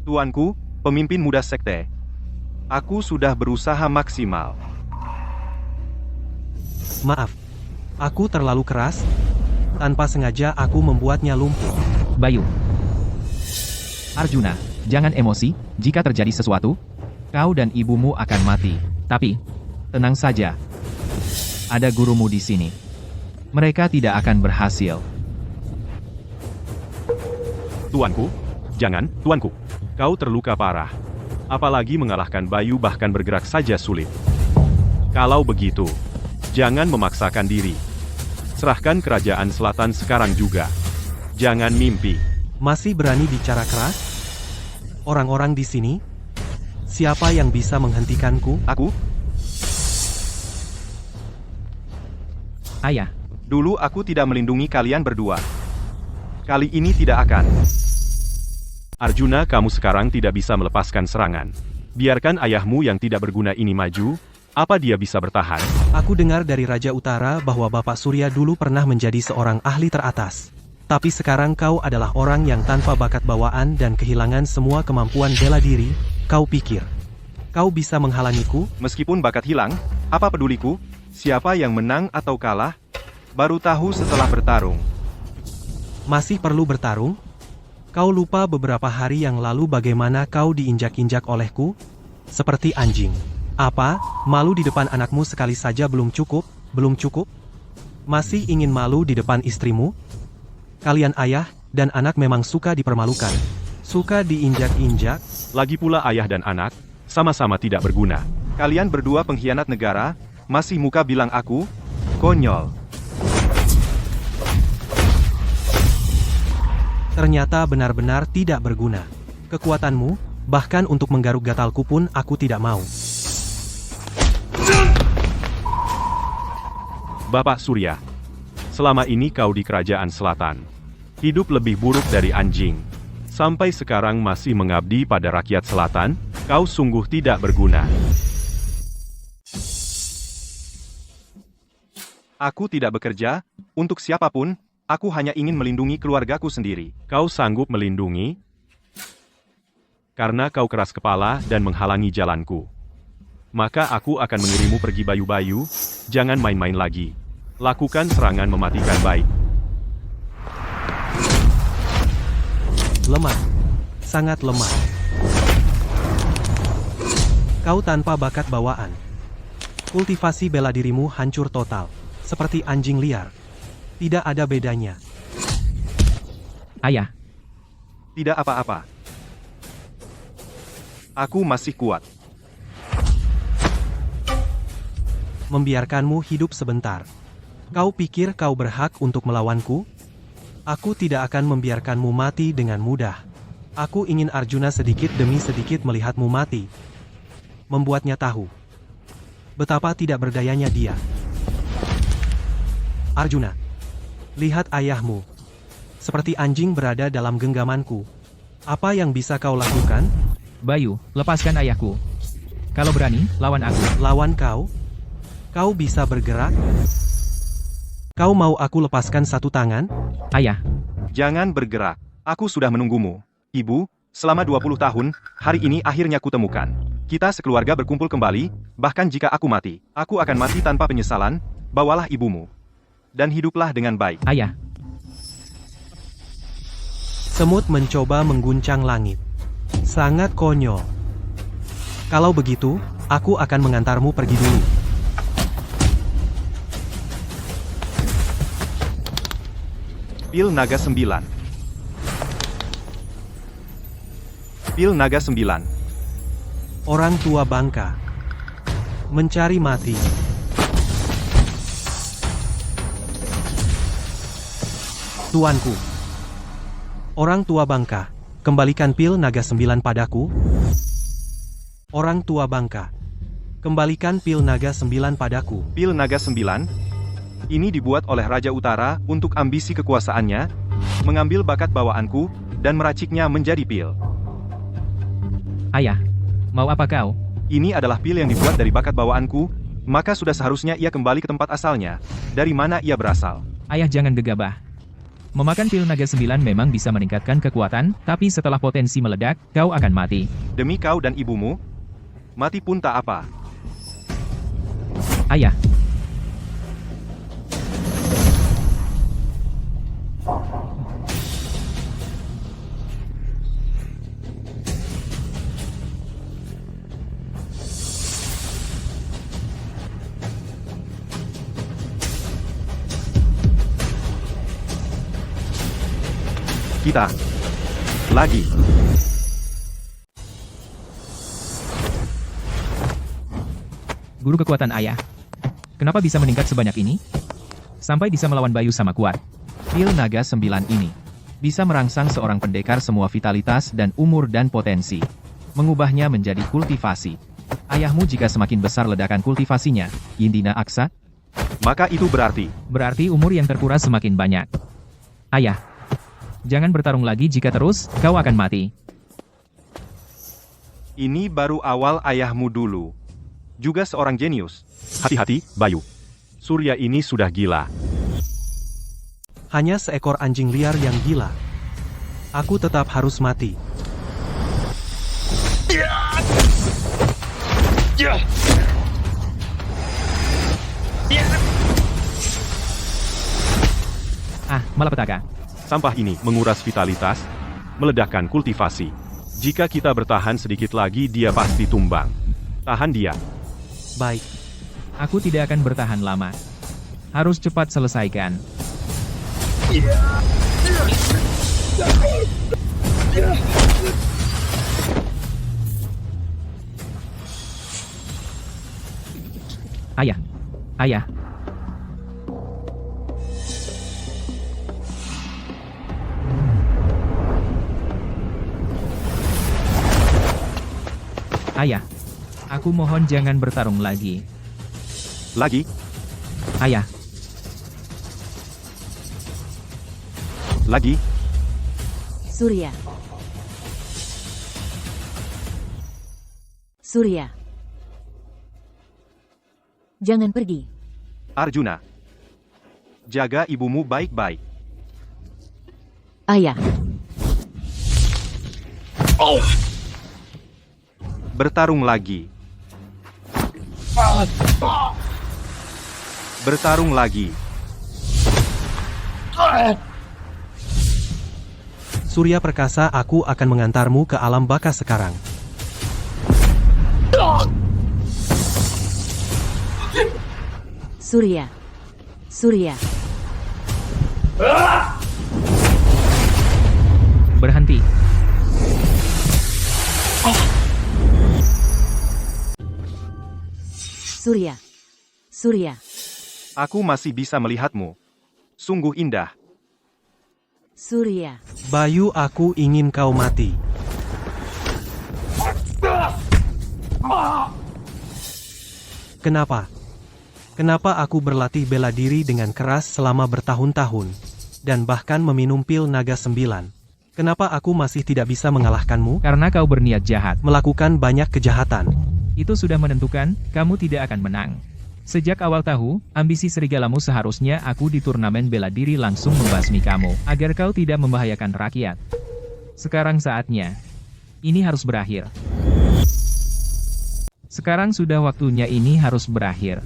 Tuanku, pemimpin muda sekte. Aku sudah berusaha maksimal. Maaf. Aku terlalu keras. Tanpa sengaja aku membuatnya lumpuh. Bayu. Arjuna, jangan emosi, jika terjadi sesuatu, kau dan ibumu akan mati. Tapi, Tenang saja. Ada gurumu di sini. Mereka tidak akan berhasil. Tuanku, jangan, tuanku. Kau terluka parah. Apalagi mengalahkan Bayu bahkan bergerak saja sulit. Kalau begitu, jangan memaksakan diri. Serahkan kerajaan selatan sekarang juga. Jangan mimpi. Masih berani bicara keras? Orang-orang di sini? Siapa yang bisa menghentikanku? Aku? Ayah. Dulu aku tidak melindungi kalian berdua. Kali ini tidak akan. Arjuna, kamu sekarang tidak bisa melepaskan serangan. Biarkan ayahmu yang tidak berguna ini maju. Apa dia bisa bertahan? Aku dengar dari Raja Utara bahwa Bapak Surya dulu pernah menjadi seorang ahli teratas. Tapi sekarang kau adalah orang yang tanpa bakat bawaan dan kehilangan semua kemampuan bela diri. Kau pikir kau bisa menghalangiku? Meskipun bakat hilang, apa peduliku? Siapa yang menang atau kalah? Baru tahu setelah bertarung. Masih perlu bertarung? Kau lupa beberapa hari yang lalu bagaimana kau diinjak-injak olehku? Seperti anjing. Apa? Malu di depan anakmu sekali saja belum cukup? Belum cukup? Masih ingin malu di depan istrimu? Kalian ayah dan anak memang suka dipermalukan. Suka diinjak-injak? Lagi pula ayah dan anak, sama-sama tidak berguna. Kalian berdua pengkhianat negara, masih muka bilang aku konyol. Ternyata benar-benar tidak berguna. Kekuatanmu, bahkan untuk menggaruk gatalku pun aku tidak mau. Bapak Surya, selama ini kau di kerajaan selatan. Hidup lebih buruk dari anjing. Sampai sekarang masih mengabdi pada rakyat selatan, kau sungguh tidak berguna. Aku tidak bekerja untuk siapapun, aku hanya ingin melindungi keluargaku sendiri. Kau sanggup melindungi? Karena kau keras kepala dan menghalangi jalanku. Maka aku akan mengirimu pergi Bayu-Bayu, jangan main-main lagi. Lakukan serangan mematikan baik. Lemah. Sangat lemah. Kau tanpa bakat bawaan. Kultivasi bela dirimu hancur total. Seperti anjing liar. Tidak ada bedanya. Ayah. Tidak apa-apa. Aku masih kuat. Membiarkanmu hidup sebentar. Kau pikir kau berhak untuk melawanku? Aku tidak akan membiarkanmu mati dengan mudah. Aku ingin Arjuna sedikit demi sedikit melihatmu mati. Membuatnya tahu betapa tidak berdayanya dia. Arjuna, lihat ayahmu. Seperti anjing berada dalam genggamanku. Apa yang bisa kau lakukan? Bayu, lepaskan ayahku. Kalau berani, lawan aku. Lawan kau? Kau bisa bergerak? Kau mau aku lepaskan satu tangan? Ayah, Jangan bergerak. Aku sudah menunggumu. Ibu, selama 20 tahun, hari ini akhirnya kutemukan. Kita sekeluarga berkumpul kembali, bahkan jika aku mati, aku akan mati tanpa penyesalan. Bawalah ibumu. Dan hiduplah dengan baik. ayah. Semut mencoba mengguncang langit. Sangat konyol. Kalau begitu, aku akan mengantarmu pergi dulu. Pil Naga 9. Pil Naga 9. Orang tua bangka. Mencari mati. Tuanku. Orang tua bangka, kembalikan pil naga 9 padaku. Orang tua bangka, kembalikan pil naga 9 padaku. Pil Naga 9. Ini dibuat oleh Raja Utara untuk ambisi kekuasaannya, mengambil bakat bawaanku, dan meraciknya menjadi pil. Ayah, mau apa kau? Ini adalah pil yang dibuat dari bakat bawaanku, maka sudah seharusnya ia kembali ke tempat asalnya. Dari mana ia berasal? Ayah jangan gegabah. Memakan pil naga 9 memang bisa meningkatkan kekuatan, tapi setelah potensi meledak, kau akan mati. Demi kau dan ibumu, mati pun tak apa. Ayah, Kita. Lagi. guru kekuatan ayah. Kenapa bisa meningkat sebanyak ini? Sampai bisa melawan Bayu sama kuat. Pil Naga 9 ini bisa merangsang seorang pendekar semua vitalitas dan umur dan potensi. Mengubahnya menjadi kultivasi. Ayahmu jika semakin besar ledakan kultivasinya, Indina Aksa, Maka itu berarti, Berarti umur yang terkuras semakin banyak. Ayah, jangan bertarung lagi jika terus, kau akan mati. ini baru awal ayahmu dulu. Juga seorang jenius. Hati-hati, Bayu. Surya ini sudah gila. Hanya seekor anjing liar yang gila. Aku tetap harus mati. Ah, malapetaka. Sampah ini menguras vitalitas, meledakkan kultivasi. Jika kita bertahan sedikit lagi dia pasti tumbang. Tahan dia. Baik. Aku tidak akan bertahan lama. Harus cepat selesaikan. Ayah. Ayah. Ayah. Aku mohon jangan bertarung lagi. Lagi, Ayah. lagi. Surya. Surya. Jangan pergi. Arjuna. Jaga ibumu baik-baik. Ayah. Bertarung lagi. Bertarung lagi. Surya Perkasa, aku akan mengantarmu ke alam baka sekarang. Surya. Surya. Berhenti. Surya. Surya. Aku masih bisa melihatmu. Sungguh indah. Surya. Bayu, aku ingin kau mati. Kenapa? Kenapa aku berlatih bela diri dengan keras selama bertahun-tahun, dan bahkan meminum pil naga 9? Kenapa aku masih tidak bisa mengalahkanmu? Karena kau berniat jahat. Melakukan banyak kejahatan. Itu sudah menentukan, kamu tidak akan menang. Sejak awal tahu, ambisi serigalamu seharusnya aku di turnamen bela diri langsung membasmi kamu, agar kau tidak membahayakan rakyat. Sekarang saatnya. Ini harus berakhir. Sekarang sudah waktunya ini harus berakhir.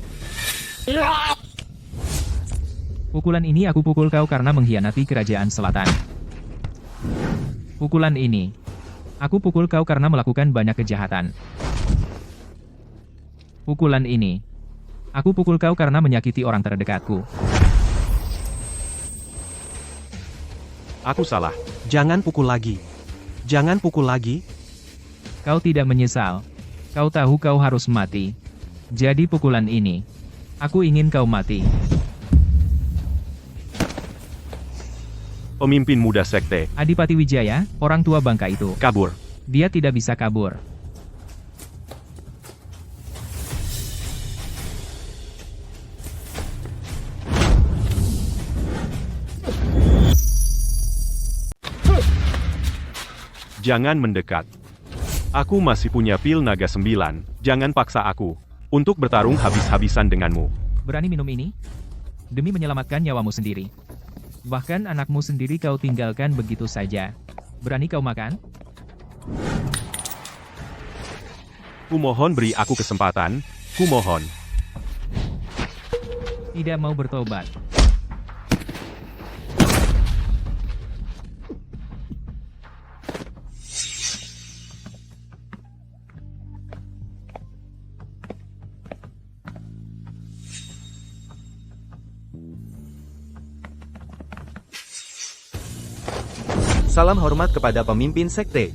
Pukulan ini aku pukul kau karena mengkhianati kerajaan selatan. Pukulan ini. Aku pukul kau karena melakukan banyak kejahatan. Pukulan ini. Aku pukul kau karena menyakiti orang terdekatku. Aku salah. Jangan pukul lagi. Jangan pukul lagi. Kau tidak menyesal. Kau tahu kau harus mati. Jadi pukulan ini. Aku ingin kau mati. Pemimpin muda sekte. Adipati Wijaya, orang tua bangka itu. Kabur. Dia tidak bisa kabur. Jangan mendekat. Aku masih punya pil naga 9. Jangan paksa aku untuk bertarung habis-habisan denganmu. Berani minum ini? Demi menyelamatkan nyawamu sendiri. Bahkan anakmu sendiri kau tinggalkan begitu saja. Berani kau makan? Kumohon beri aku kesempatan. Kumohon. Tidak mau bertobat. Salam hormat kepada pemimpin sekte.